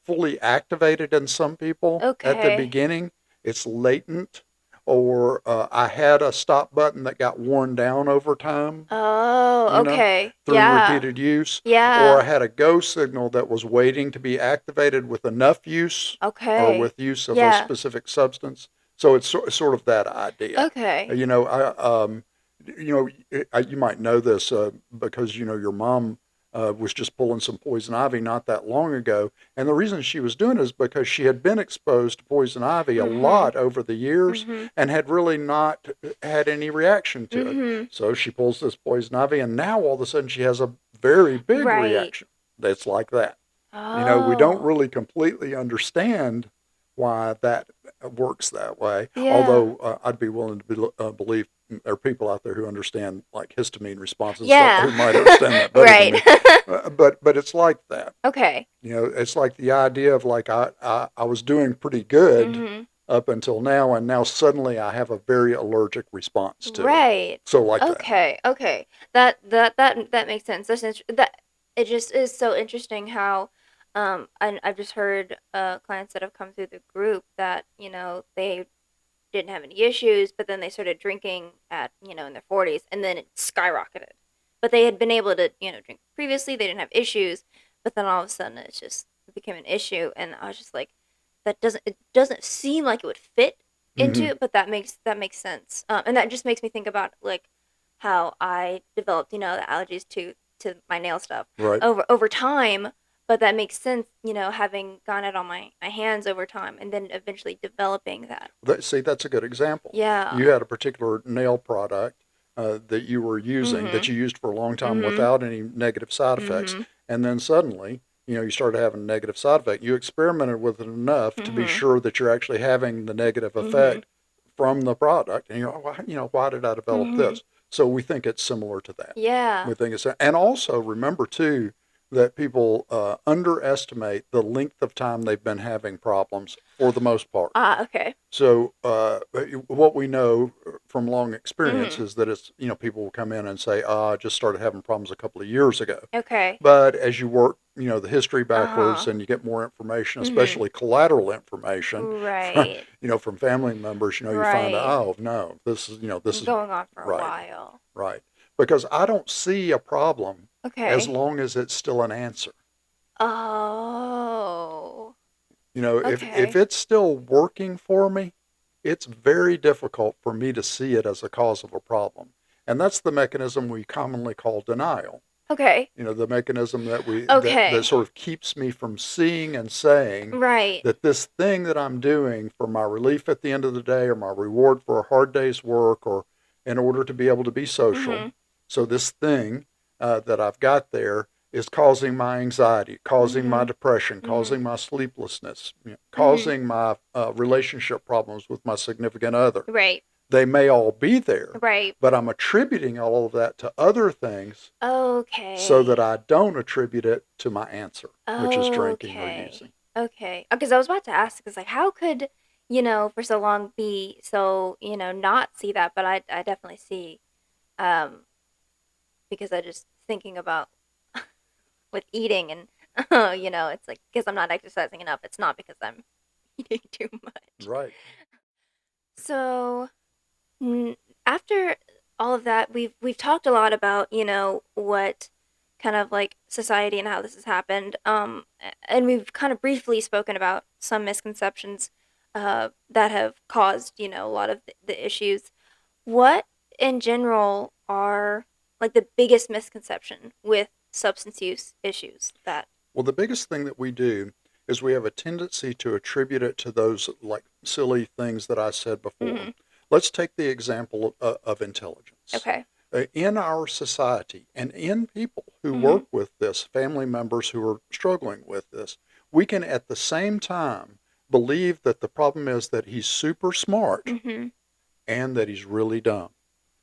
[SPEAKER 2] fully activated in some people at the
[SPEAKER 1] Okay.
[SPEAKER 2] beginning? It's latent, or I had a stop button that got worn down over time,
[SPEAKER 1] Oh,
[SPEAKER 2] you know,
[SPEAKER 1] okay.
[SPEAKER 2] through
[SPEAKER 1] Yeah.
[SPEAKER 2] repeated use, or I
[SPEAKER 1] Yeah.
[SPEAKER 2] had a go signal that was waiting to be activated with enough use or
[SPEAKER 1] Okay.
[SPEAKER 2] with use of a
[SPEAKER 1] Yeah.
[SPEAKER 2] specific substance. So it's sort of that idea.
[SPEAKER 1] Okay.
[SPEAKER 2] You know, you might know this because your mom was just pulling some poison ivy not that long ago, and the reason she was doing it is because she had been exposed to poison ivy a
[SPEAKER 1] Mhm.
[SPEAKER 2] lot over the years
[SPEAKER 1] Mhm.
[SPEAKER 2] and had really not had any reaction to it.
[SPEAKER 1] Mhm.
[SPEAKER 2] So she pulls this poison ivy, and now all of a sudden she has a very big
[SPEAKER 1] Right.
[SPEAKER 2] reaction that's like that. We don't
[SPEAKER 1] Oh.
[SPEAKER 2] really completely understand why that works that way.
[SPEAKER 1] Yeah.
[SPEAKER 2] Although I'd be willing to believe there are people out there who understand like histamine responses and stuff
[SPEAKER 1] Yeah.
[SPEAKER 2] who might understand that better than
[SPEAKER 1] Right.
[SPEAKER 2] me. But it's like that.
[SPEAKER 1] Okay.
[SPEAKER 2] It's like the idea of like I was doing pretty good
[SPEAKER 1] Mhm.
[SPEAKER 2] up until now, and now suddenly I have a very allergic response to it.
[SPEAKER 1] Right.
[SPEAKER 2] So like that.
[SPEAKER 1] Okay. Okay. That makes sense. That it just is so interesting how I've just heard clients that have come through the group that, they didn't have any issues, but then they started drinking at, in their 40s and then it skyrocketed. But they had been able to, drink previously, they didn't have issues, but then all of a sudden it became an issue and I was just like it doesn't seem like it would fit into
[SPEAKER 2] Mm-hmm.
[SPEAKER 1] it, but that makes sense. And that just makes me think about like how I developed, the allergies to my nail stuff
[SPEAKER 2] Right.
[SPEAKER 1] over time, but that makes sense, having gone it on my hands over time and then eventually developing that.
[SPEAKER 2] See, that's a good example.
[SPEAKER 1] Yeah.
[SPEAKER 2] You had a particular nail product that you were using that
[SPEAKER 1] Mhm.
[SPEAKER 2] you used for a long time
[SPEAKER 1] Mhm.
[SPEAKER 2] without any negative side effects,
[SPEAKER 1] Mhm.
[SPEAKER 2] and then suddenly, you started having a negative side effect. You experimented with it enough to be
[SPEAKER 1] Mhm.
[SPEAKER 2] sure that you're actually having the negative
[SPEAKER 1] Mhm.
[SPEAKER 2] effect from the product, and why did I develop
[SPEAKER 1] Mhm.
[SPEAKER 2] this? So we think it's similar to that.
[SPEAKER 1] Yeah.
[SPEAKER 2] We think it's, and also remember too that people underestimate the length of time they've been having problems for the most part.
[SPEAKER 1] Ah, okay.
[SPEAKER 2] So what we know from long experience
[SPEAKER 1] Mhm.
[SPEAKER 2] is that it's people will come in and say, I just started having problems a couple of years ago.
[SPEAKER 1] Okay.
[SPEAKER 2] But as you work the history backwards
[SPEAKER 1] Uh-huh.
[SPEAKER 2] and you get more information,
[SPEAKER 1] Mhm.
[SPEAKER 2] especially collateral information from
[SPEAKER 1] Right.
[SPEAKER 2] from family members, you find out,
[SPEAKER 1] Right.
[SPEAKER 2] oh no, this is
[SPEAKER 1] Going on for a
[SPEAKER 2] right,
[SPEAKER 1] while.
[SPEAKER 2] right, because I don't see a problem as
[SPEAKER 1] Okay.
[SPEAKER 2] long as it's still an answer.
[SPEAKER 1] Oh.
[SPEAKER 2] If
[SPEAKER 1] Okay.
[SPEAKER 2] it's still working for me, it's very difficult for me to see it as a cause of a problem. And that's the mechanism we commonly call denial.
[SPEAKER 1] Okay.
[SPEAKER 2] The mechanism that
[SPEAKER 1] Okay.
[SPEAKER 2] sort of keeps me from seeing and saying
[SPEAKER 1] Right.
[SPEAKER 2] that this thing that I'm doing for my relief at the end of the day, or my reward for a hard day's work, or in order to be able to be social.
[SPEAKER 1] Mhm.
[SPEAKER 2] So this thing that I've got there is causing my anxiety, causing my
[SPEAKER 1] Mhm.
[SPEAKER 2] depression,
[SPEAKER 1] Mhm.
[SPEAKER 2] causing my sleeplessness,
[SPEAKER 1] Mhm.
[SPEAKER 2] causing my relationship problems with my significant other.
[SPEAKER 1] Right.
[SPEAKER 2] They may all be there,
[SPEAKER 1] Right.
[SPEAKER 2] but I'm attributing all of that to other things so that
[SPEAKER 1] Okay.
[SPEAKER 2] I don't attribute it to my answer, which is drinking or
[SPEAKER 1] Okay.
[SPEAKER 2] using.
[SPEAKER 1] Okay. Because I was about to ask, because like, how could for so long be so not see that, but I definitely see, um, because I just thinking about with eating and it's like because I'm not exercising enough. It's not because I'm eating too much.
[SPEAKER 2] Right.
[SPEAKER 1] So Mm, after all of that, we've talked a lot about, what kind of like society and how this has happened. And we've kind of briefly spoken about some misconceptions that have caused, a lot of the issues. What in general are like the biggest misconception with substance use issues that
[SPEAKER 2] Well, the biggest thing that we do is we have a tendency to attribute it to those like silly things that I said before.
[SPEAKER 1] hmm
[SPEAKER 2] Let's take the example of intelligence.
[SPEAKER 1] okay.
[SPEAKER 2] In our society and in people who
[SPEAKER 1] hmm
[SPEAKER 2] work with this, family members who are struggling with this, we can at the same time believe that the problem is that he's super smart
[SPEAKER 1] hmm
[SPEAKER 2] and that he's really dumb.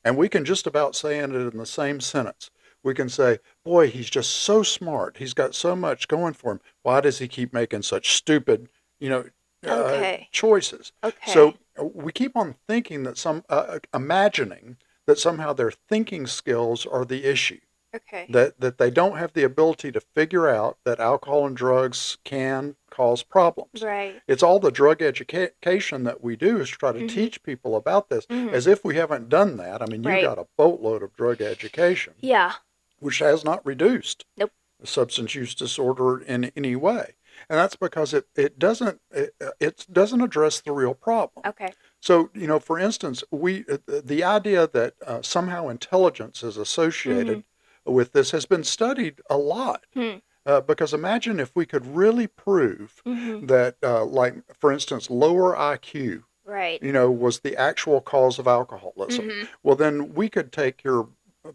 [SPEAKER 2] And we can just about say it in the same sentence. We can say, boy, he's just so smart. He's got so much going for him. Why does he keep making such stupid, you know,
[SPEAKER 1] Okay.
[SPEAKER 2] choices? So
[SPEAKER 1] Okay.
[SPEAKER 2] we keep on thinking that imagining that somehow their thinking skills are the issue,
[SPEAKER 1] Okay.
[SPEAKER 2] that they don't have the ability to figure out that alcohol and drugs can cause problems.
[SPEAKER 1] Right.
[SPEAKER 2] It's all the drug education that we do is try to
[SPEAKER 1] hmm
[SPEAKER 2] teach people about this,
[SPEAKER 1] hmm
[SPEAKER 2] as if we haven't done that. I mean, you
[SPEAKER 1] Right.
[SPEAKER 2] got a boatload of drug education,
[SPEAKER 1] Yeah.
[SPEAKER 2] which has not reduced
[SPEAKER 1] Nope.
[SPEAKER 2] substance use disorder in any way. And that's because it doesn't address the real problem.
[SPEAKER 1] Okay.
[SPEAKER 2] So, for instance, the idea that somehow intelligence is
[SPEAKER 1] Mhm.
[SPEAKER 2] associated with this has been studied a lot.
[SPEAKER 1] Hmm.
[SPEAKER 2] Because imagine if we could really prove
[SPEAKER 1] Mhm.
[SPEAKER 2] that, like, for instance, lower IQ,
[SPEAKER 1] Right.
[SPEAKER 2] was the actual cause of alcoholism.
[SPEAKER 1] Mhm.
[SPEAKER 2] Well, then we could take your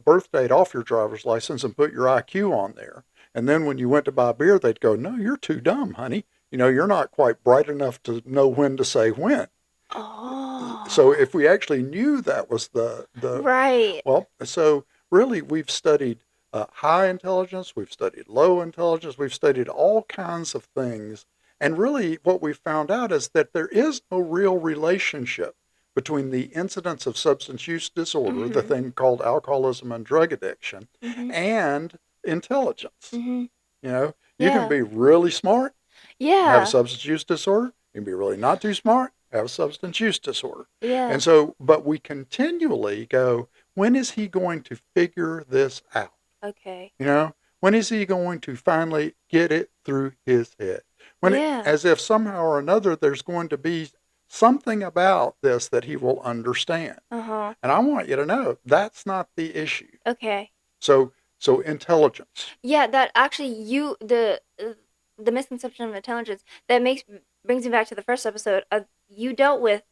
[SPEAKER 2] birth date off your driver's license and put your IQ on there. And then when you went to buy beer, they'd go, no, you're too dumb, honey. You're not quite bright enough to know when to say when. So
[SPEAKER 1] Oh.
[SPEAKER 2] if we actually knew that was the
[SPEAKER 1] Right.
[SPEAKER 2] well, so really we've studied high intelligence, we've studied low intelligence, we've studied all kinds of things, and really what we've found out is that there is no real relationship between the incidence of substance use disorder, the
[SPEAKER 1] Mhm.
[SPEAKER 2] thing called alcoholism and drug addiction,
[SPEAKER 1] Mhm.
[SPEAKER 2] and intelligence.
[SPEAKER 1] Mhm.
[SPEAKER 2] You can
[SPEAKER 1] Yeah.
[SPEAKER 2] be really smart, have a
[SPEAKER 1] Yeah.
[SPEAKER 2] substance use disorder. You can be really not too smart, have a substance use disorder.
[SPEAKER 1] Yeah.
[SPEAKER 2] And so, but we continually go, when is he going to figure this out?
[SPEAKER 1] Okay.
[SPEAKER 2] You know, when is he going to finally get it through his head?
[SPEAKER 1] Yeah.
[SPEAKER 2] As if somehow or another there's going to be something about this that he will understand.
[SPEAKER 1] Uh-huh.
[SPEAKER 2] And I want you to know that's not the issue.
[SPEAKER 1] Okay.
[SPEAKER 2] So, so intelligence,
[SPEAKER 1] Yeah, that actually the misconception of intelligence that makes brings me back to the first episode. You dealt with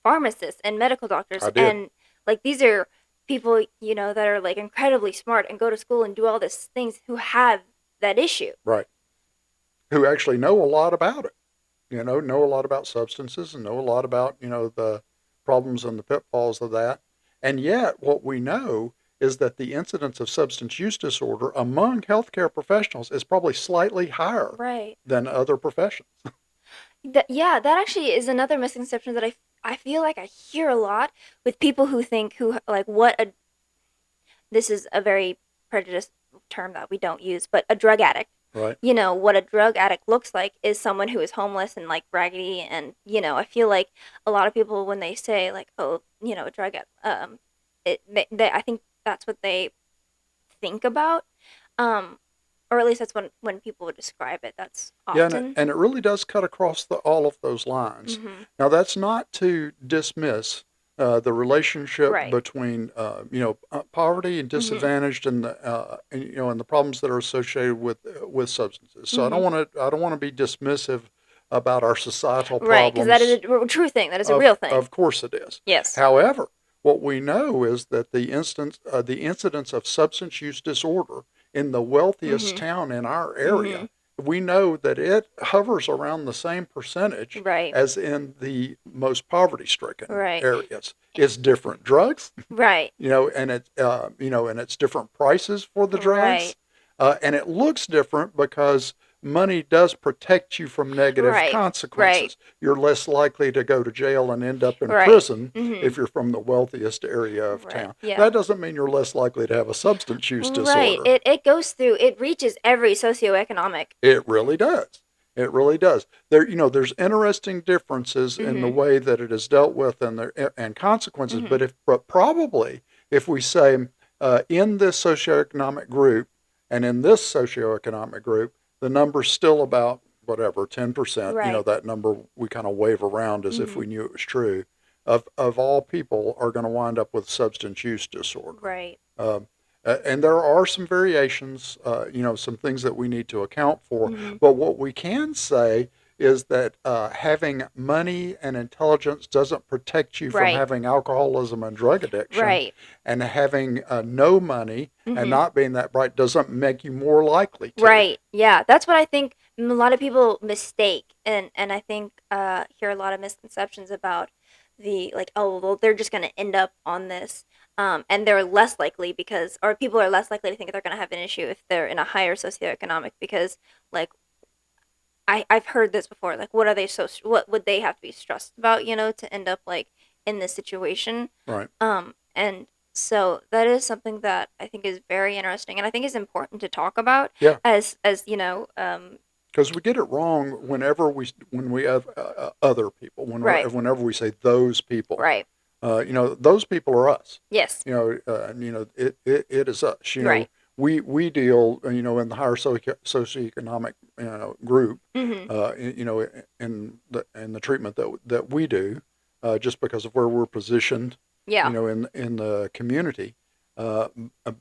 [SPEAKER 1] pharmacists and medical doctors
[SPEAKER 2] I did.
[SPEAKER 1] and like these are people that are like incredibly smart and go to school and do all these things who have that issue.
[SPEAKER 2] Right. Who actually know a lot about it. Know a lot about substances and know a lot about, the problems and the pitfalls of that. And yet, what we know is that the incidence of substance use disorder among healthcare professionals is probably slightly higher
[SPEAKER 1] Right.
[SPEAKER 2] than other professions.
[SPEAKER 1] Yeah, that actually is another misconception that I feel like I hear a lot with people who think who like what a this is a very prejudiced term that we don't use, but a drug addict.
[SPEAKER 2] Right.
[SPEAKER 1] What a drug addict looks like is someone who is homeless and like raggedy and I feel like a lot of people when they say like oh, a drug addict I think that's what they think about. Um or at least that's when people would describe it. That's
[SPEAKER 2] Yeah, and it,
[SPEAKER 1] often.
[SPEAKER 2] and it really does cut across all of those lines.
[SPEAKER 1] Mhm.
[SPEAKER 2] Now, that's not to dismiss the relationship
[SPEAKER 1] Right.
[SPEAKER 2] between poverty and
[SPEAKER 1] Mhm.
[SPEAKER 2] disadvantaged, and the problems that are associated with substances. So
[SPEAKER 1] Mhm.
[SPEAKER 2] I don't want to be dismissive about our societal
[SPEAKER 1] Right, because that is
[SPEAKER 2] problems.
[SPEAKER 1] a true thing. That is a real thing.
[SPEAKER 2] Of course it is.
[SPEAKER 1] Yes.
[SPEAKER 2] However, what we know is that the incidence of substance use disorder in the wealthiest
[SPEAKER 1] Mhm.
[SPEAKER 2] town in our area,
[SPEAKER 1] Mhm.
[SPEAKER 2] we know that it hovers around the same percentage
[SPEAKER 1] Right.
[SPEAKER 2] as in the most poverty-stricken
[SPEAKER 1] Right.
[SPEAKER 2] areas. It's different drugs,
[SPEAKER 1] Right.
[SPEAKER 2] and it's different prices for the
[SPEAKER 1] Right.
[SPEAKER 2] drugs, and it looks different because money does protect you from negative
[SPEAKER 1] Right. Right.
[SPEAKER 2] consequences. You're less likely to go to jail and end up in
[SPEAKER 1] Right.
[SPEAKER 2] prison
[SPEAKER 1] Mhm.
[SPEAKER 2] if you're from the wealthiest area of
[SPEAKER 1] Right.
[SPEAKER 2] town.
[SPEAKER 1] Yeah.
[SPEAKER 2] That doesn't mean you're less likely to have a substance use
[SPEAKER 1] Right.
[SPEAKER 2] disorder.
[SPEAKER 1] It goes through. It reaches every socioeconomic.
[SPEAKER 2] It really does. It really does. There's interesting differences in the
[SPEAKER 1] Mhm.
[SPEAKER 2] way that it is dealt with and consequences.
[SPEAKER 1] Mhm.
[SPEAKER 2] But probably if we say in this socioeconomic group and in this socioeconomic group, the number's still about whatever 10%.
[SPEAKER 1] Right.
[SPEAKER 2] That number we kind of wave around as if
[SPEAKER 1] Mhm.
[SPEAKER 2] we knew it was true. Of all people are going to wind up with substance use disorder.
[SPEAKER 1] Right.
[SPEAKER 2] Um, and there are some variations, some things that we need to account for.
[SPEAKER 1] Mhm.
[SPEAKER 2] But what we can say is that having money and intelligence doesn't protect you from
[SPEAKER 1] Right.
[SPEAKER 2] having alcoholism and drug addiction,
[SPEAKER 1] Right.
[SPEAKER 2] and having no money and
[SPEAKER 1] Mhm.
[SPEAKER 2] not being that bright doesn't make you more likely to.
[SPEAKER 1] Right. Yeah, that's what I think a lot of people mistake, and I think hear a lot of misconceptions about the like, oh, well, they're just going to end up on this, and they're less likely because, or people are less likely to think they're going to have an issue if they're in a higher socioeconomic because, like, I've heard this before. Like, what are they what would they have to be stressed about, to end up like in this situation?
[SPEAKER 2] Right.
[SPEAKER 1] And so that is something that I think is very interesting, and I think is important to talk about
[SPEAKER 2] Yeah.
[SPEAKER 1] as
[SPEAKER 2] Because we get it wrong when we have other people
[SPEAKER 1] right,
[SPEAKER 2] whenever we say those people.
[SPEAKER 1] right,
[SPEAKER 2] Those people are us.
[SPEAKER 1] yes,
[SPEAKER 2] It is us.
[SPEAKER 1] right,
[SPEAKER 2] We deal, in the higher socioeconomic, group,
[SPEAKER 1] mm-hmm,
[SPEAKER 2] in the treatment that we do, just because of where we're positioned,
[SPEAKER 1] yeah,
[SPEAKER 2] in the community. Uh,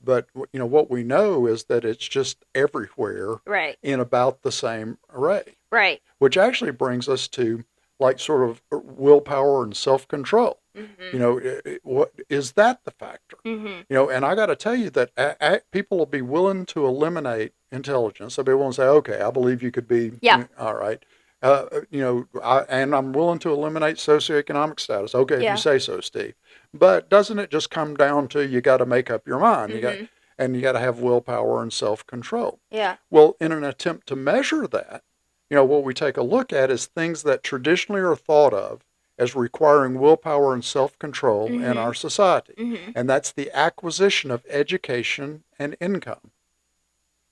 [SPEAKER 2] but what we know is that it's just everywhere
[SPEAKER 1] right,
[SPEAKER 2] in about the same array,
[SPEAKER 1] right,
[SPEAKER 2] which actually brings us to like sort of willpower and self-control.
[SPEAKER 1] mm-hmm,
[SPEAKER 2] What is that the factor?
[SPEAKER 1] mm-hmm,
[SPEAKER 2] And I got to tell you that people will be willing to eliminate intelligence. They'll be willing to say, okay, I believe you could be,
[SPEAKER 1] yeah,
[SPEAKER 2] all right. And I'm willing to eliminate socioeconomic status. Okay, if you
[SPEAKER 1] yeah,
[SPEAKER 2] say so, Steve. But doesn't it just come down to you got to make up your mind?
[SPEAKER 1] mm-hmm,
[SPEAKER 2] You got to have willpower and self-control.
[SPEAKER 1] yeah,
[SPEAKER 2] Well, in an attempt to measure that, what we take a look at is things that traditionally are thought of as requiring willpower and self-control in
[SPEAKER 1] mm-hmm,
[SPEAKER 2] our society.
[SPEAKER 1] mm-hmm.
[SPEAKER 2] And that's the acquisition of education and income,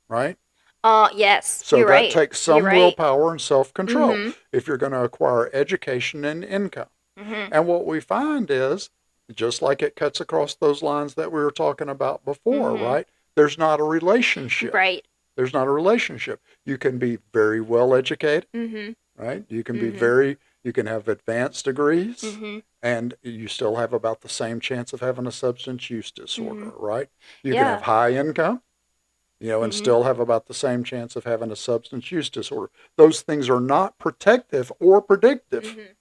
[SPEAKER 2] right?
[SPEAKER 1] Yes,
[SPEAKER 2] So
[SPEAKER 1] you're
[SPEAKER 2] that
[SPEAKER 1] right,
[SPEAKER 2] takes
[SPEAKER 1] you're
[SPEAKER 2] some
[SPEAKER 1] right,
[SPEAKER 2] willpower and self-control
[SPEAKER 1] mm-hmm,
[SPEAKER 2] if you're going to acquire education and income.
[SPEAKER 1] mm-hmm,
[SPEAKER 2] And what we find is, just like it cuts across those lines that we were talking about before,
[SPEAKER 1] mm-hmm,
[SPEAKER 2] right? There's not a relationship.
[SPEAKER 1] right,
[SPEAKER 2] There's not a relationship. You can be very well educated,
[SPEAKER 1] mm-hmm,
[SPEAKER 2] right?
[SPEAKER 1] mm-hmm,
[SPEAKER 2] You can have advanced degrees,
[SPEAKER 1] mm-hmm,
[SPEAKER 2] and you still have about the same chance of having a substance use
[SPEAKER 1] mm-hmm,
[SPEAKER 2] disorder, right? You can have
[SPEAKER 1] yeah,
[SPEAKER 2] high income, and
[SPEAKER 1] mm-hmm,
[SPEAKER 2] still have about the same chance of having a substance use disorder. Those things are not protective or predictive,
[SPEAKER 1] mm-hmm,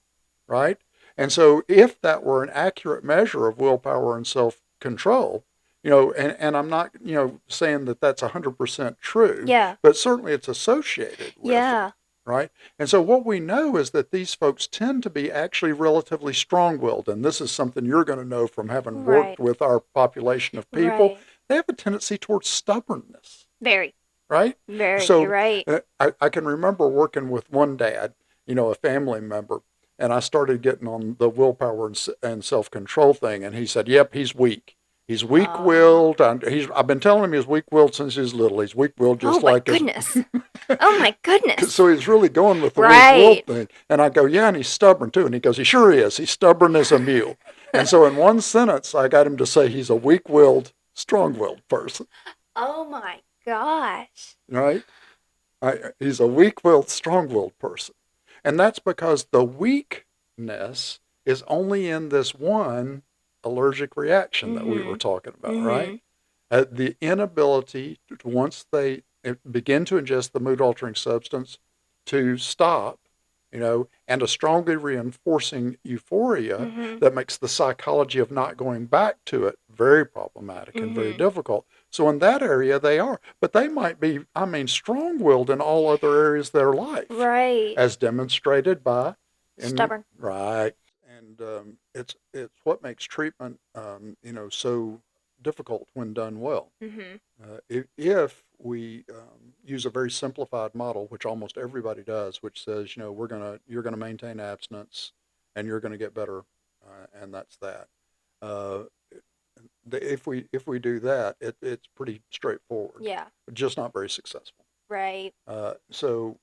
[SPEAKER 2] right? And so if that were an accurate measure of willpower and self-control, and I'm not, saying that that's 100% true,
[SPEAKER 1] yeah,
[SPEAKER 2] but certainly it's associated with it,
[SPEAKER 1] yeah,
[SPEAKER 2] right? And so what we know is that these folks tend to be actually relatively strong-willed, and this is something you're going to know from having worked
[SPEAKER 1] right,
[SPEAKER 2] with our population of people.
[SPEAKER 1] right,
[SPEAKER 2] They have a tendency towards stubbornness,
[SPEAKER 1] very,
[SPEAKER 2] right?
[SPEAKER 1] very, you're
[SPEAKER 2] So
[SPEAKER 1] right,
[SPEAKER 2] I can remember working with one dad, a family member, and I started getting on the willpower and self control thing, and he said, "Yep, he's weak. He's weak
[SPEAKER 1] uh,
[SPEAKER 2] willed. I've been telling him he's weak willed since he's little. He's weak willed
[SPEAKER 1] oh
[SPEAKER 2] just
[SPEAKER 1] my
[SPEAKER 2] like his."
[SPEAKER 1] goodness. Oh my goodness.
[SPEAKER 2] So he's really going with the weak willed
[SPEAKER 1] Right.
[SPEAKER 2] thing, and I go, "Yeah, and he's stubborn too." And he goes, "He sure is. He's stubborn as a mule." And so in one sentence, I got him to say he's a weak willed, strong willed person,
[SPEAKER 1] Oh my gosh.
[SPEAKER 2] right? He's a weak willed, strong willed person. And that's because the weakness is only in this one allergic reaction that we were
[SPEAKER 1] Mhm.
[SPEAKER 2] talking about, right?
[SPEAKER 1] Mhm.
[SPEAKER 2] The inability to, once they begin to ingest the mood altering substance, to stop, and a strongly reinforcing euphoria
[SPEAKER 1] Mhm.
[SPEAKER 2] that makes the psychology of not going back to it very problematic and very
[SPEAKER 1] Mhm.
[SPEAKER 2] difficult. So in that area they are, but they might be, I mean, strong-willed in all other areas of their life,
[SPEAKER 1] Right.
[SPEAKER 2] as demonstrated by, in
[SPEAKER 1] Stubborn.
[SPEAKER 2] right, and it's what makes treatment, so difficult when done well.
[SPEAKER 1] Mhm.
[SPEAKER 2] If we use a very simplified model, which almost everybody does, which says, you're gonna maintain abstinence, and you're gonna get better, and that's that. Uh, if we do that, it's pretty straightforward,
[SPEAKER 1] Yeah.
[SPEAKER 2] but just not very successful.
[SPEAKER 1] Right.
[SPEAKER 2] So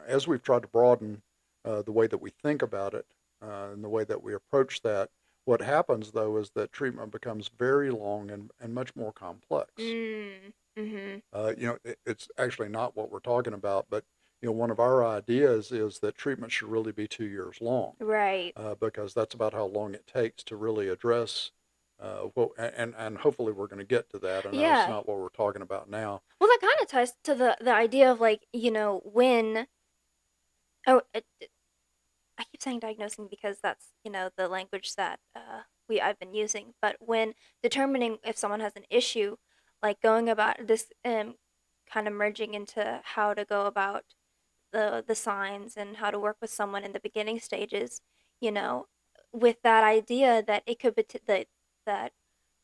[SPEAKER 2] as we've tried to broaden the way that we think about it and the way that we approach that, what happens though is that treatment becomes very long and much more complex.
[SPEAKER 1] Mm. Mhm.
[SPEAKER 2] It's actually not what we're talking about, but one of our ideas is that treatment should really be 2 years long,
[SPEAKER 1] Right.
[SPEAKER 2] because that's about how long it takes to really address and hopefully we're going to get to that. I know it's
[SPEAKER 1] Yeah.
[SPEAKER 2] not what we're talking about now.
[SPEAKER 1] Well, that kind of ties to the idea of like, when oh, I keep saying diagnosing because that's, the language that I've been using, but when determining if someone has an issue, like going about this kind of merging into how to go about the signs and how to work with someone in the beginning stages, you know, with that idea that it could be that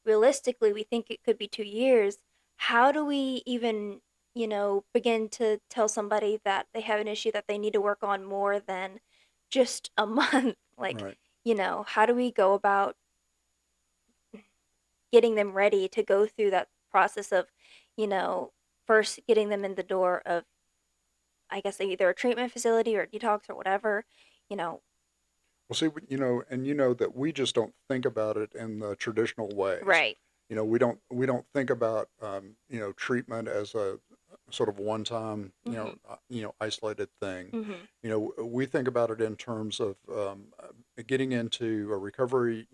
[SPEAKER 1] realistically we think it could be 2 years. How do we even, begin to tell somebody that they have an issue that they need to work on more than just a month? Like,
[SPEAKER 2] Right.
[SPEAKER 1] how do we go about getting them ready to go through that process of, you know, first getting them in the door of, I guess, either a treatment facility or detox or whatever, you know.
[SPEAKER 2] Well, see, and you know that we just don't think about it in the traditional ways.
[SPEAKER 1] Right.
[SPEAKER 2] We don't think about treatment as a sort of one-time
[SPEAKER 1] Mhm.
[SPEAKER 2] isolated thing.
[SPEAKER 1] Mhm.
[SPEAKER 2] We think about it in terms of getting into a recovery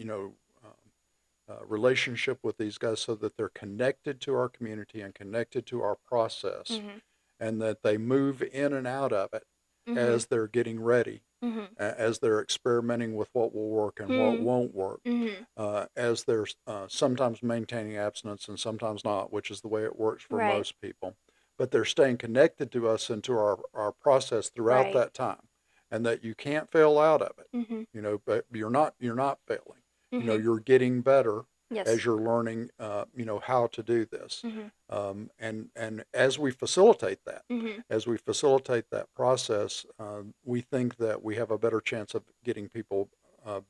[SPEAKER 2] relationship with these guys so that they're connected to our community and connected to our process,
[SPEAKER 1] Mhm.
[SPEAKER 2] and that they move in and out of it
[SPEAKER 1] Mhm.
[SPEAKER 2] as they're getting ready,
[SPEAKER 1] Mhm.
[SPEAKER 2] as they're experimenting with what will work and what
[SPEAKER 1] Mhm.
[SPEAKER 2] won't work,
[SPEAKER 1] Mhm.
[SPEAKER 2] as they're sometimes maintaining abstinence and sometimes not, which is the way it works for
[SPEAKER 1] Right.
[SPEAKER 2] most people. But they're staying connected to us and to our process throughout
[SPEAKER 1] Right.
[SPEAKER 2] that time, and that you can't fail out of it.
[SPEAKER 1] Mhm.
[SPEAKER 2] But you're not failing.
[SPEAKER 1] Mhm.
[SPEAKER 2] You're getting better
[SPEAKER 1] Yes.
[SPEAKER 2] as you're learning, how to do this.
[SPEAKER 1] Mhm.
[SPEAKER 2] And as we facilitate that,
[SPEAKER 1] Mhm.
[SPEAKER 2] process, we think that we have a better chance of getting people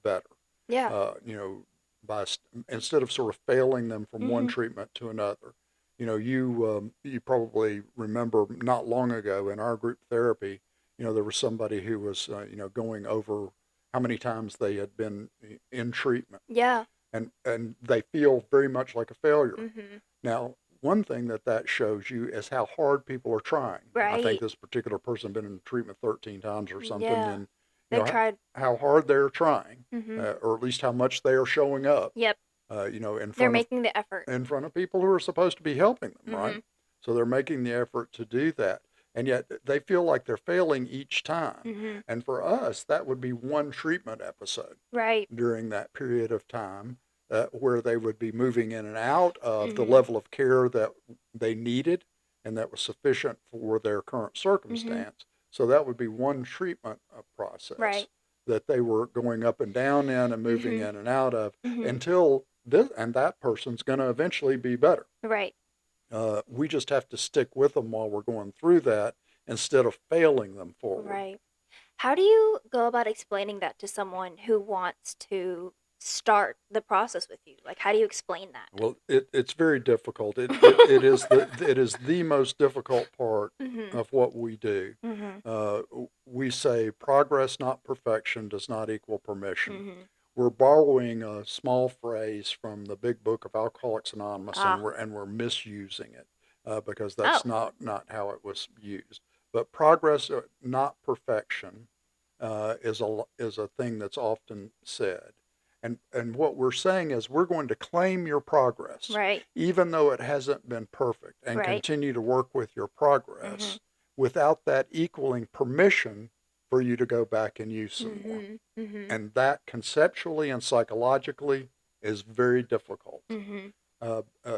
[SPEAKER 2] better.
[SPEAKER 1] Yeah.
[SPEAKER 2] Uh, you know, by instead of sort of failing them from one
[SPEAKER 1] Mhm.
[SPEAKER 2] treatment to another. You probably remember not long ago in our group therapy, there was somebody who was going over how many times they had been in treatment,
[SPEAKER 1] Yeah.
[SPEAKER 2] and they feel very much like a failure.
[SPEAKER 1] Mhm.
[SPEAKER 2] Now, one thing that shows you is how hard people are trying. I think
[SPEAKER 1] Right.
[SPEAKER 2] this particular person had been in treatment 13 times or something,
[SPEAKER 1] Yeah.
[SPEAKER 2] and
[SPEAKER 1] They've tried.
[SPEAKER 2] how hard they're trying,
[SPEAKER 1] Mhm.
[SPEAKER 2] or at least how much they are showing up,
[SPEAKER 1] Yep.
[SPEAKER 2] in
[SPEAKER 1] They're
[SPEAKER 2] front of
[SPEAKER 1] making the effort.
[SPEAKER 2] people who are supposed to be helping them, right?
[SPEAKER 1] Mhm.
[SPEAKER 2] So they're making the effort to do that, and yet they feel like they're failing each time.
[SPEAKER 1] Mhm.
[SPEAKER 2] And for us, that would be one treatment episode
[SPEAKER 1] Right.
[SPEAKER 2] during that period of time, where they would be moving in and out of the
[SPEAKER 1] Mhm.
[SPEAKER 2] level of care that they needed and that was sufficient for their current
[SPEAKER 1] Mhm.
[SPEAKER 2] circumstance. So that would be one treatment process
[SPEAKER 1] Right.
[SPEAKER 2] that they were going up and down in and moving
[SPEAKER 1] Mhm.
[SPEAKER 2] in and out of
[SPEAKER 1] Mhm.
[SPEAKER 2] until this, and that person's going to eventually be better.
[SPEAKER 1] Right.
[SPEAKER 2] We just have to stick with them while we're going through that instead of failing them forward.
[SPEAKER 1] Right. How do you go about explaining that to someone who wants to start the process with you? Like, how do you explain that?
[SPEAKER 2] Well, it's very difficult. It is the most difficult part
[SPEAKER 1] Mhm.
[SPEAKER 2] of what we do.
[SPEAKER 1] Mhm.
[SPEAKER 2] Uh, we say progress, not perfection, does not equal permission.
[SPEAKER 1] Mhm.
[SPEAKER 2] We're borrowing a small phrase from the big book of Alcoholics Anonymous, and
[SPEAKER 1] Ah.
[SPEAKER 2] we're misusing it, because
[SPEAKER 1] Oh.
[SPEAKER 2] that's not how it was used. But progress, not perfection, is a thing that's often said. And what we're saying is we're going to claim your progress,
[SPEAKER 1] Right.
[SPEAKER 2] even though it hasn't been perfect, and
[SPEAKER 1] Right.
[SPEAKER 2] continue to work with your
[SPEAKER 1] Mhm.
[SPEAKER 2] progress without that equaling permission for you to go back and use some more.
[SPEAKER 1] Mhm. Mhm.
[SPEAKER 2] And that conceptually and psychologically is very difficult.
[SPEAKER 1] Mhm.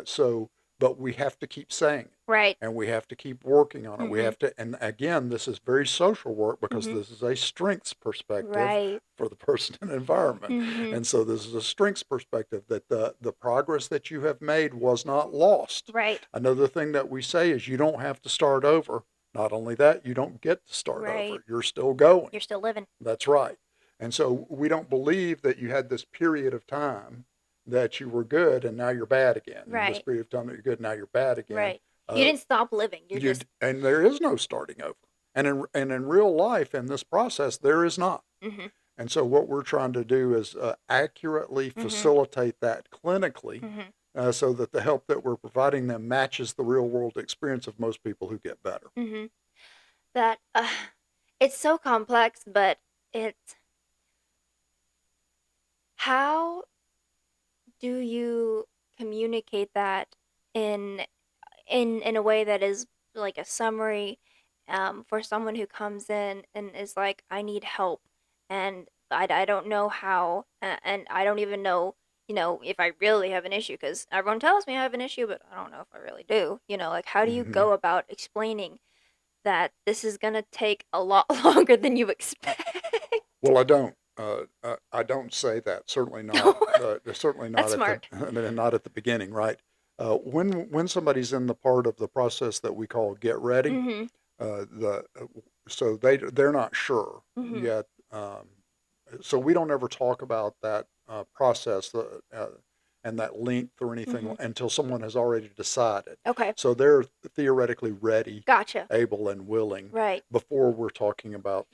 [SPEAKER 2] So, but we have to keep saying it,
[SPEAKER 1] Right.
[SPEAKER 2] and we have to keep working on it. We
[SPEAKER 1] Mhm.
[SPEAKER 2] have to, and again, this is very social work because
[SPEAKER 1] Mhm.
[SPEAKER 2] this is a strengths perspective
[SPEAKER 1] Right.
[SPEAKER 2] for the person and environment.
[SPEAKER 1] Mhm.
[SPEAKER 2] And so this is a strengths perspective that the progress that you have made was not lost.
[SPEAKER 1] Right.
[SPEAKER 2] Another thing that we say is you don't have to start over. Not only that, you don't get to start
[SPEAKER 1] Right.
[SPEAKER 2] over. You're still going.
[SPEAKER 1] You're still living.
[SPEAKER 2] That's right. And so we don't believe that you had this period of time that you were good and now you're bad again. And this
[SPEAKER 1] Right.
[SPEAKER 2] period of time that you're good, now you're bad again.
[SPEAKER 1] Right. You
[SPEAKER 2] Uh,
[SPEAKER 1] didn't stop living. You're
[SPEAKER 2] you
[SPEAKER 1] just.
[SPEAKER 2] and there is no starting over. And in real life, in this process, there is not.
[SPEAKER 1] Mhm.
[SPEAKER 2] And so what we're trying to do is accurately
[SPEAKER 1] Mhm.
[SPEAKER 2] facilitate that clinically,
[SPEAKER 1] Mhm.
[SPEAKER 2] so that the help that we're providing them matches the real world experience of most people who get better.
[SPEAKER 1] Mhm. That it's so complex, but it's how do you communicate that in in a way that is like a summary for someone who comes in and is like, I need help, and I don't know how, and I don't even know, if I really have an issue, because everyone tells me I have an issue, but I don't know if I really do. Like, how do you
[SPEAKER 2] Mm-hmm.
[SPEAKER 1] go about explaining that this is gonna take a lot longer than you expect?
[SPEAKER 2] Well, I don't say that. Certainly not. Certainly not
[SPEAKER 1] That's
[SPEAKER 2] at the
[SPEAKER 1] smart.
[SPEAKER 2] not at the beginning, right? When somebody's in the part of the process that we call get ready,
[SPEAKER 1] Mhm.
[SPEAKER 2] the so they're not sure
[SPEAKER 1] Mhm.
[SPEAKER 2] yet. So we don't ever talk about that process and that length or anything
[SPEAKER 1] Mhm.
[SPEAKER 2] until someone has already decided.
[SPEAKER 1] Okay.
[SPEAKER 2] So they're theoretically ready,
[SPEAKER 1] Gotcha.
[SPEAKER 2] able, and willing
[SPEAKER 1] Right.
[SPEAKER 2] before we're talking about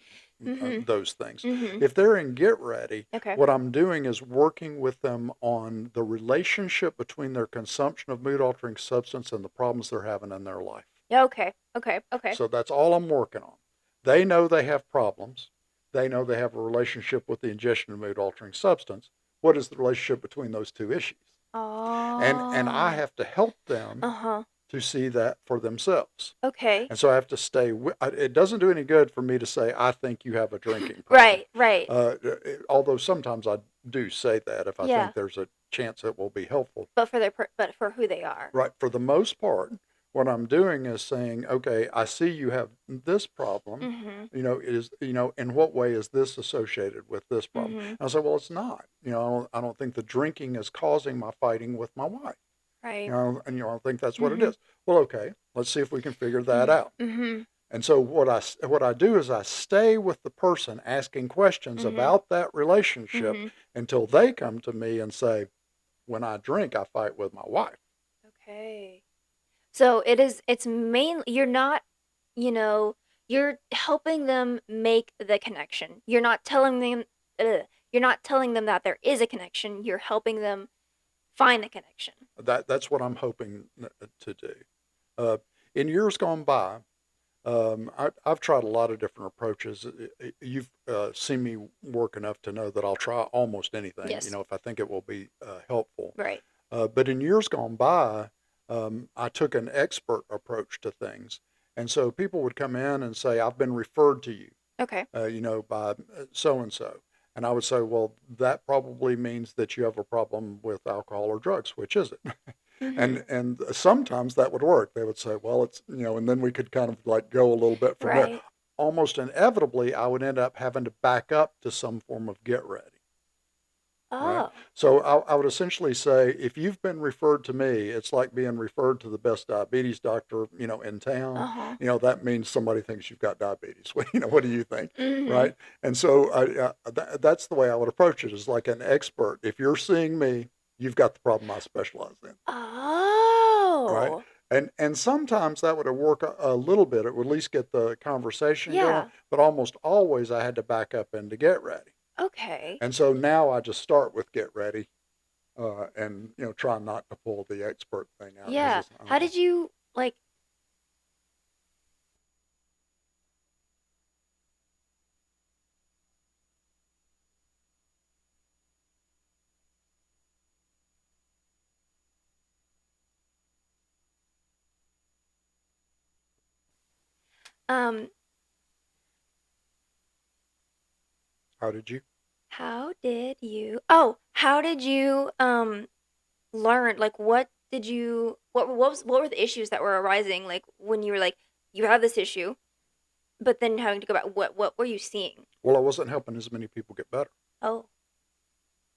[SPEAKER 1] Mhm.
[SPEAKER 2] those things.
[SPEAKER 1] Mhm.
[SPEAKER 2] If they're in get ready,
[SPEAKER 1] Okay.
[SPEAKER 2] what I'm doing is working with them on the relationship between their consumption of mood altering substance and the problems they're having in their life.
[SPEAKER 1] Yeah, okay. Okay. Okay.
[SPEAKER 2] So that's all I'm working on. They know they have problems. They know they have a relationship with the ingestion of mood altering substance. What is the relationship between those two issues? And I
[SPEAKER 1] Oh.
[SPEAKER 2] have to help them
[SPEAKER 1] Uh-huh.
[SPEAKER 2] to see that for themselves.
[SPEAKER 1] Okay.
[SPEAKER 2] And so I have to stay. It doesn't do any good for me to say I think you have a drinking problem.
[SPEAKER 1] Right, right.
[SPEAKER 2] Although sometimes I do say that if I
[SPEAKER 1] Yeah.
[SPEAKER 2] think there's a chance it will be helpful.
[SPEAKER 1] But for but for who they are.
[SPEAKER 2] Right. For the most part, what I'm doing is saying, okay, I see you have this problem.
[SPEAKER 1] Mhm.
[SPEAKER 2] In what way is this associated with this problem?
[SPEAKER 1] Mhm.
[SPEAKER 2] And I say, well, it's not. I don't think the drinking is causing my fighting with my wife.
[SPEAKER 1] Right.
[SPEAKER 2] And I think that's what it
[SPEAKER 1] Mhm.
[SPEAKER 2] is. Well, okay, let's see if we can figure that out.
[SPEAKER 1] Mhm.
[SPEAKER 2] And so what I do is I stay with the person asking questions
[SPEAKER 1] Mhm.
[SPEAKER 2] about that relationship
[SPEAKER 1] Mhm.
[SPEAKER 2] until they come to me and say, when I drink, I fight with my wife.
[SPEAKER 1] Okay. So it's mainly, you're not, you know, you're helping them make the connection. You're not telling them that there is a connection. You're helping them find the connection.
[SPEAKER 2] That's what I'm hoping to do. Uh, in years gone by, I've tried a lot of different approaches. You've seen me work enough to know that I'll try almost anything,
[SPEAKER 1] Yes.
[SPEAKER 2] if I think it will be helpful.
[SPEAKER 1] Right.
[SPEAKER 2] But in years gone by, I took an expert approach to things. And so people would come in and say, I've been referred to you,
[SPEAKER 1] Okay.
[SPEAKER 2] by so and so. And I would say, well, that probably means that you have a problem with alcohol or drugs. Which is it?
[SPEAKER 1] Mhm.
[SPEAKER 2] And sometimes that would work. They would say, well, it's, and then we could kind of like go a little bit from there.
[SPEAKER 1] Right.
[SPEAKER 2] Almost inevitably, I would end up having to back up to some form of get ready. Right.
[SPEAKER 1] Oh.
[SPEAKER 2] So I would essentially say, if you've been referred to me, it's like being referred to the best diabetes doctor, in town.
[SPEAKER 1] Uh-huh.
[SPEAKER 2] That means somebody thinks you've got diabetes. What do you think?
[SPEAKER 1] Mhm.
[SPEAKER 2] Right. And so that's the way I would approach it, is like an expert. If you're seeing me, you've got the problem I specialize in. Right.
[SPEAKER 1] Oh.
[SPEAKER 2] And sometimes that would work a little bit. It would at least get the conversation going.
[SPEAKER 1] Yeah.
[SPEAKER 2] But almost always I had to back up and to get ready.
[SPEAKER 1] Okay.
[SPEAKER 2] And so now I just start with get ready, and try not to pull the expert thing out because
[SPEAKER 1] Yeah.
[SPEAKER 2] it's I
[SPEAKER 1] How
[SPEAKER 2] don't know.
[SPEAKER 1] did you like Um,
[SPEAKER 2] How did you?
[SPEAKER 1] how did you learn, like, what were the issues that were arising, like, when you were like, you have this issue, but then having to go back, what were you seeing?
[SPEAKER 2] Well, I wasn't helping as many people get better.
[SPEAKER 1] Oh.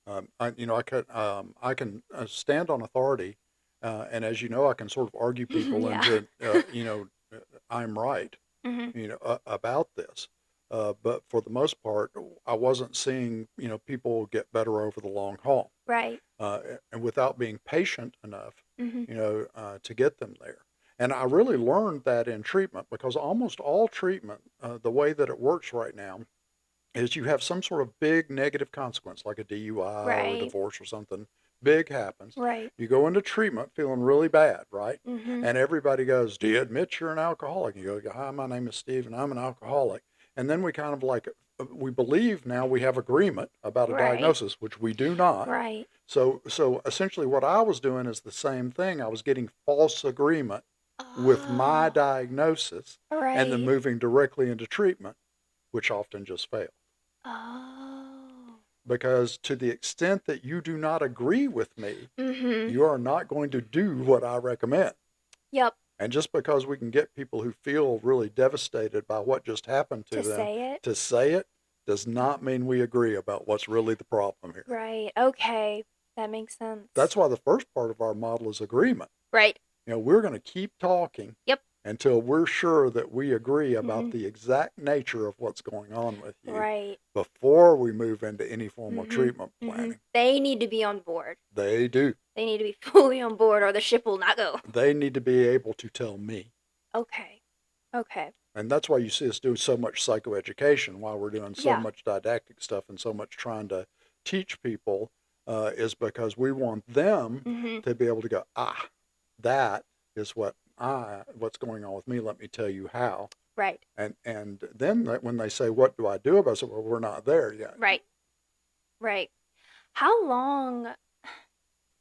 [SPEAKER 2] I can stand on authority, and as you know, I can sort of argue people
[SPEAKER 1] Yeah.
[SPEAKER 2] into, I'm right,
[SPEAKER 1] Hmm.
[SPEAKER 2] about this. But for the most part, I wasn't seeing, people get better over the long haul,
[SPEAKER 1] Right.
[SPEAKER 2] and without being patient enough,
[SPEAKER 1] Hmm.
[SPEAKER 2] to get them there. And I really learned that in treatment because almost all treatment, the way that it works right now, is you have some sort of big negative consequence, like a DUI or a
[SPEAKER 1] Right.
[SPEAKER 2] divorce or something big happens.
[SPEAKER 1] Right.
[SPEAKER 2] You go into treatment feeling really bad, right?
[SPEAKER 1] Hmm.
[SPEAKER 2] And everybody goes, "Do you admit you're an alcoholic?" And you go, "Hi, my name is Steve, and I'm an alcoholic." And then we kind of like, we believe now we have agreement about a
[SPEAKER 1] Right.
[SPEAKER 2] diagnosis, which we do not.
[SPEAKER 1] Right.
[SPEAKER 2] So essentially, what I was doing is the same thing. I was getting false agreement with my
[SPEAKER 1] Oh.
[SPEAKER 2] diagnosis, and then
[SPEAKER 1] Right.
[SPEAKER 2] moving directly into treatment, which often just failed.
[SPEAKER 1] Oh.
[SPEAKER 2] Because to the extent that you do not agree with me,
[SPEAKER 1] Hmm.
[SPEAKER 2] you are not going to do what I recommend.
[SPEAKER 1] Yep.
[SPEAKER 2] And just because we can get people who feel really devastated by what just happened to
[SPEAKER 1] To
[SPEAKER 2] them
[SPEAKER 1] say it.
[SPEAKER 2] to say it does not mean we agree about what's really the problem here.
[SPEAKER 1] Right. Okay. That makes sense.
[SPEAKER 2] That's why the first part of our model is agreement.
[SPEAKER 1] Right.
[SPEAKER 2] We're going to keep talking
[SPEAKER 1] Yep.
[SPEAKER 2] until we're sure that we agree about
[SPEAKER 1] Hmm.
[SPEAKER 2] the exact nature of what's going on with you
[SPEAKER 1] Right.
[SPEAKER 2] before we move into any form of
[SPEAKER 1] Hmm.
[SPEAKER 2] treatment
[SPEAKER 1] Hmm.
[SPEAKER 2] planning.
[SPEAKER 1] They need to be on board.
[SPEAKER 2] They do.
[SPEAKER 1] They need to be fully on board, or the ship will not go.
[SPEAKER 2] They need to be able to tell me.
[SPEAKER 1] Okay. Okay.
[SPEAKER 2] And that's why you see us do so much psychoeducation, why we're doing so
[SPEAKER 1] Yeah.
[SPEAKER 2] much didactic stuff and so much trying to teach people, is because we want them
[SPEAKER 1] Hmm.
[SPEAKER 2] to be able to go, that is what's going on with me. Let me tell you how.
[SPEAKER 1] Right.
[SPEAKER 2] And then when they say, what do I do about it? I say, well, we're not there yet.
[SPEAKER 1] Right. Right. How long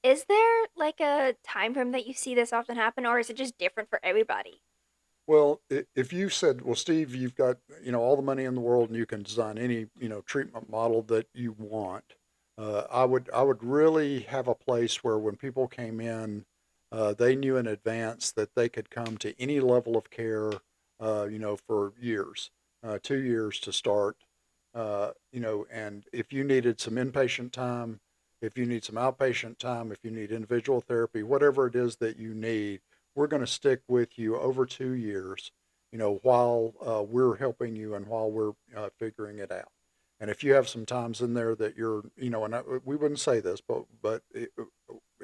[SPEAKER 1] is there, like, a time frame that you see this often happen, or is it just different for everybody?
[SPEAKER 2] Well, if you said, well, Steve, you've got, all the money in the world and you can design any, treatment model that you want, I would really have a place where when people came in, they knew in advance that they could come to any level of care, for years, 2 years to start, and if you needed some inpatient time, if you need some outpatient time, if you need individual therapy, whatever it is that you need, we're going to stick with you over 2 years, while we're helping you and while we're figuring it out. And if you have some times in there that you're, we wouldn't say this, but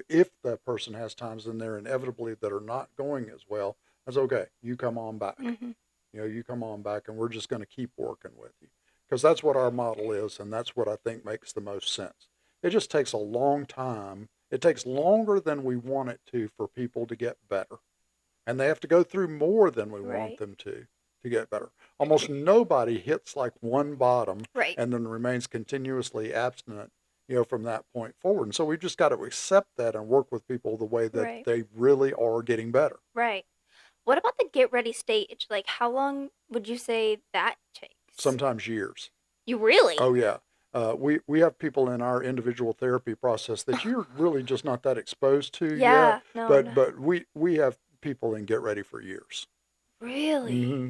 [SPEAKER 2] if that person has times in there inevitably that are not going as well, that's okay. You come on back.
[SPEAKER 1] Hmm.
[SPEAKER 2] You come on back, and we're just going to keep working with you because that's what our model is, and that's what I think makes the most sense. It just takes a long time. It takes longer than we want it to for people to get better, and they have to go through more than we want
[SPEAKER 1] Right.
[SPEAKER 2] them to get better. Almost nobody hits like one bottom
[SPEAKER 1] Right.
[SPEAKER 2] and then remains continuously abstinent, from that point forward. And so we've just got to accept that and work with people the way that
[SPEAKER 1] Right.
[SPEAKER 2] they really are getting better.
[SPEAKER 1] Right. What about the get ready stage? Like, how long would you say that takes?
[SPEAKER 2] Sometimes years.
[SPEAKER 1] You really?
[SPEAKER 2] Oh yeah. We have people in our individual therapy process that you're really just not that exposed to yet,
[SPEAKER 1] Yeah. No,
[SPEAKER 2] but
[SPEAKER 1] no.
[SPEAKER 2] we have people in get ready for years.
[SPEAKER 1] Really?
[SPEAKER 2] Hmm.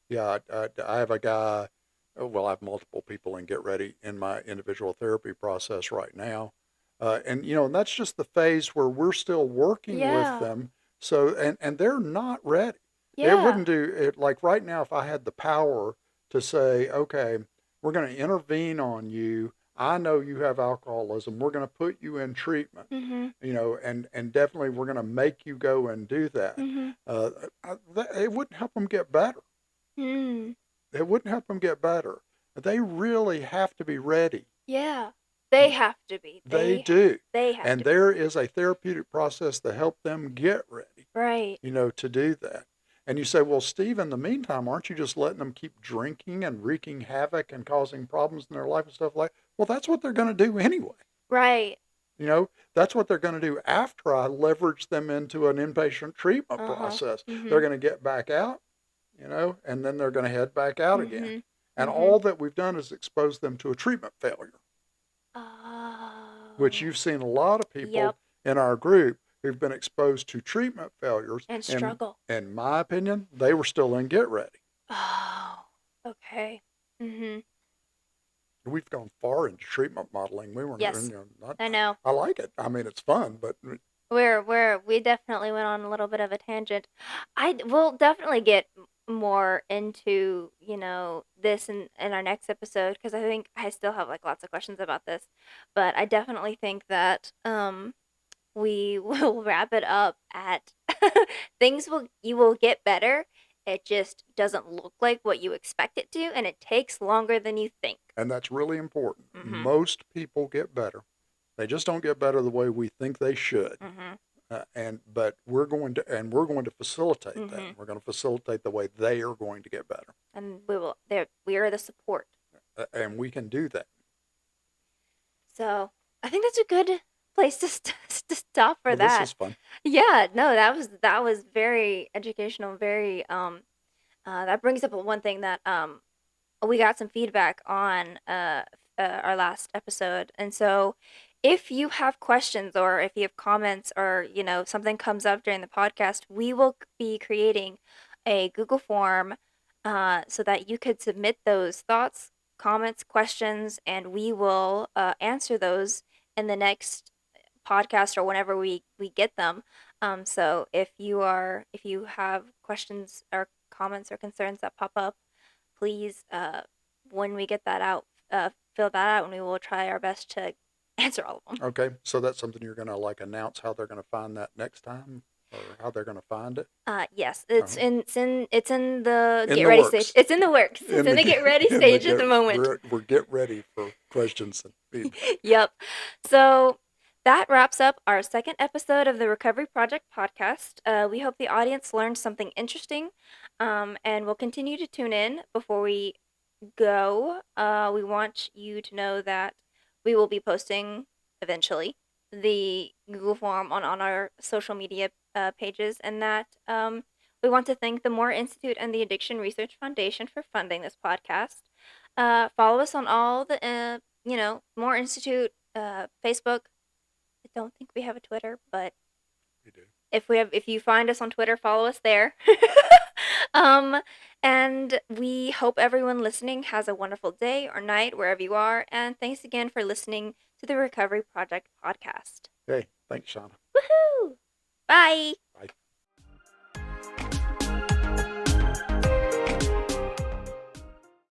[SPEAKER 2] Yeah, I have a guy. Well, I have multiple people in get ready in my individual therapy process right now, and that's just the phase where we're still working with
[SPEAKER 1] Yeah.
[SPEAKER 2] them. So and they're not ready. It
[SPEAKER 1] Yeah.
[SPEAKER 2] wouldn't do it like right now if I had the power to say, okay, we're going to intervene on you. I know you have alcoholism. We're going to put you in treatment,
[SPEAKER 1] Mhm.
[SPEAKER 2] and definitely we're going to make you go and do that.
[SPEAKER 1] Mhm.
[SPEAKER 2] Uh, it wouldn't help them get better.
[SPEAKER 1] Hmm.
[SPEAKER 2] It wouldn't help them get better. They really have to be ready.
[SPEAKER 1] Yeah. They have to be.
[SPEAKER 2] They do.
[SPEAKER 1] They have
[SPEAKER 2] And
[SPEAKER 1] to be.
[SPEAKER 2] there is a therapeutic process to help them get ready,
[SPEAKER 1] Right.
[SPEAKER 2] to do that. And you say, well, Steve, in the meantime, aren't you just letting them keep drinking and wreaking havoc and causing problems in their life and stuff like that? Well, that's what they're going to do anyway.
[SPEAKER 1] Right.
[SPEAKER 2] That's what they're going to do after I leverage them into an inpatient treatment
[SPEAKER 1] Uh-huh.
[SPEAKER 2] process. They're
[SPEAKER 1] Mhm.
[SPEAKER 2] going to get back out and then they're going to head back out again.
[SPEAKER 1] Mhm.
[SPEAKER 2] And
[SPEAKER 1] Mhm.
[SPEAKER 2] all that we've done is expose them to a treatment failure, which
[SPEAKER 1] Oh.
[SPEAKER 2] you've seen a lot of people
[SPEAKER 1] Yep.
[SPEAKER 2] in our group who've been exposed to treatment failures.
[SPEAKER 1] And
[SPEAKER 2] And
[SPEAKER 1] struggle.
[SPEAKER 2] in my opinion, they were still in Get Ready.
[SPEAKER 1] Oh. Okay. Mhm.
[SPEAKER 2] We've gone far into treatment modeling. We were,
[SPEAKER 1] Yes.
[SPEAKER 2] not.
[SPEAKER 1] I know.
[SPEAKER 2] I like it. I mean, it's fun, but
[SPEAKER 1] We definitely went on a little bit of a tangent. We'll definitely get more into, this in our next episode because I think I still have like lots of questions about this. But I definitely think that we will wrap it up at you will get better. It just doesn't look like what you expect it to, and it takes longer than you think.
[SPEAKER 2] and that's really important.
[SPEAKER 1] Mhm.
[SPEAKER 2] Most people get better. They just don't get better the way we think they should.
[SPEAKER 1] Mhm.
[SPEAKER 2] But we're going to facilitate that.
[SPEAKER 1] Mhm.
[SPEAKER 2] We're going to facilitate the way they are going to get better,
[SPEAKER 1] And we are the support.
[SPEAKER 2] and we can do that.
[SPEAKER 1] So I think that's a good place to stop for
[SPEAKER 2] Well, this
[SPEAKER 1] that.
[SPEAKER 2] is fun.
[SPEAKER 1] Yeah, no, that was very educational. Very that brings up one thing that we got some feedback on our last episode, and so if you have questions or if you have comments or something comes up during the podcast, we will be creating a Google form so that you could submit those thoughts, comments, questions, and we will answer those in the next podcast or whenever we get them. So if you have questions or comments or concerns that pop up, please when we get that out, fill that out, and we will try our best to answer all of them.
[SPEAKER 2] Okay, so that's something you're going to like announce how they're going to find that next time, or how they're going to find it.
[SPEAKER 1] Yes,
[SPEAKER 2] Uh,
[SPEAKER 1] it's in the
[SPEAKER 2] in
[SPEAKER 1] get
[SPEAKER 2] the
[SPEAKER 1] ready stage.
[SPEAKER 2] works.
[SPEAKER 1] It's in the works. It's
[SPEAKER 2] In
[SPEAKER 1] in
[SPEAKER 2] the
[SPEAKER 1] the get ready
[SPEAKER 2] in the
[SPEAKER 1] stage at
[SPEAKER 2] get
[SPEAKER 1] the moment.
[SPEAKER 2] we're get ready for questions and feedback.
[SPEAKER 1] Yep. So that wraps up our second episode of the Recovery Project podcast. We hope the audience learned something interesting, and we'll continue to tune in before we go. We want you to know that we will be posting eventually the Google form on our social media pages, and that we want to thank the Moore Institute and the Addiction Research Foundation for funding this podcast. Follow us on all the, Moore Institute Facebook. I don't think we have a Twitter, but
[SPEAKER 2] We do.
[SPEAKER 1] if you find us on Twitter, follow us there. um, and we hope everyone listening has a wonderful day or night wherever you are. And thanks again for listening to the Recovery Project podcast.
[SPEAKER 2] Okay, thanks, Shauna.
[SPEAKER 1] Woohoo! Bye.
[SPEAKER 2] Bye.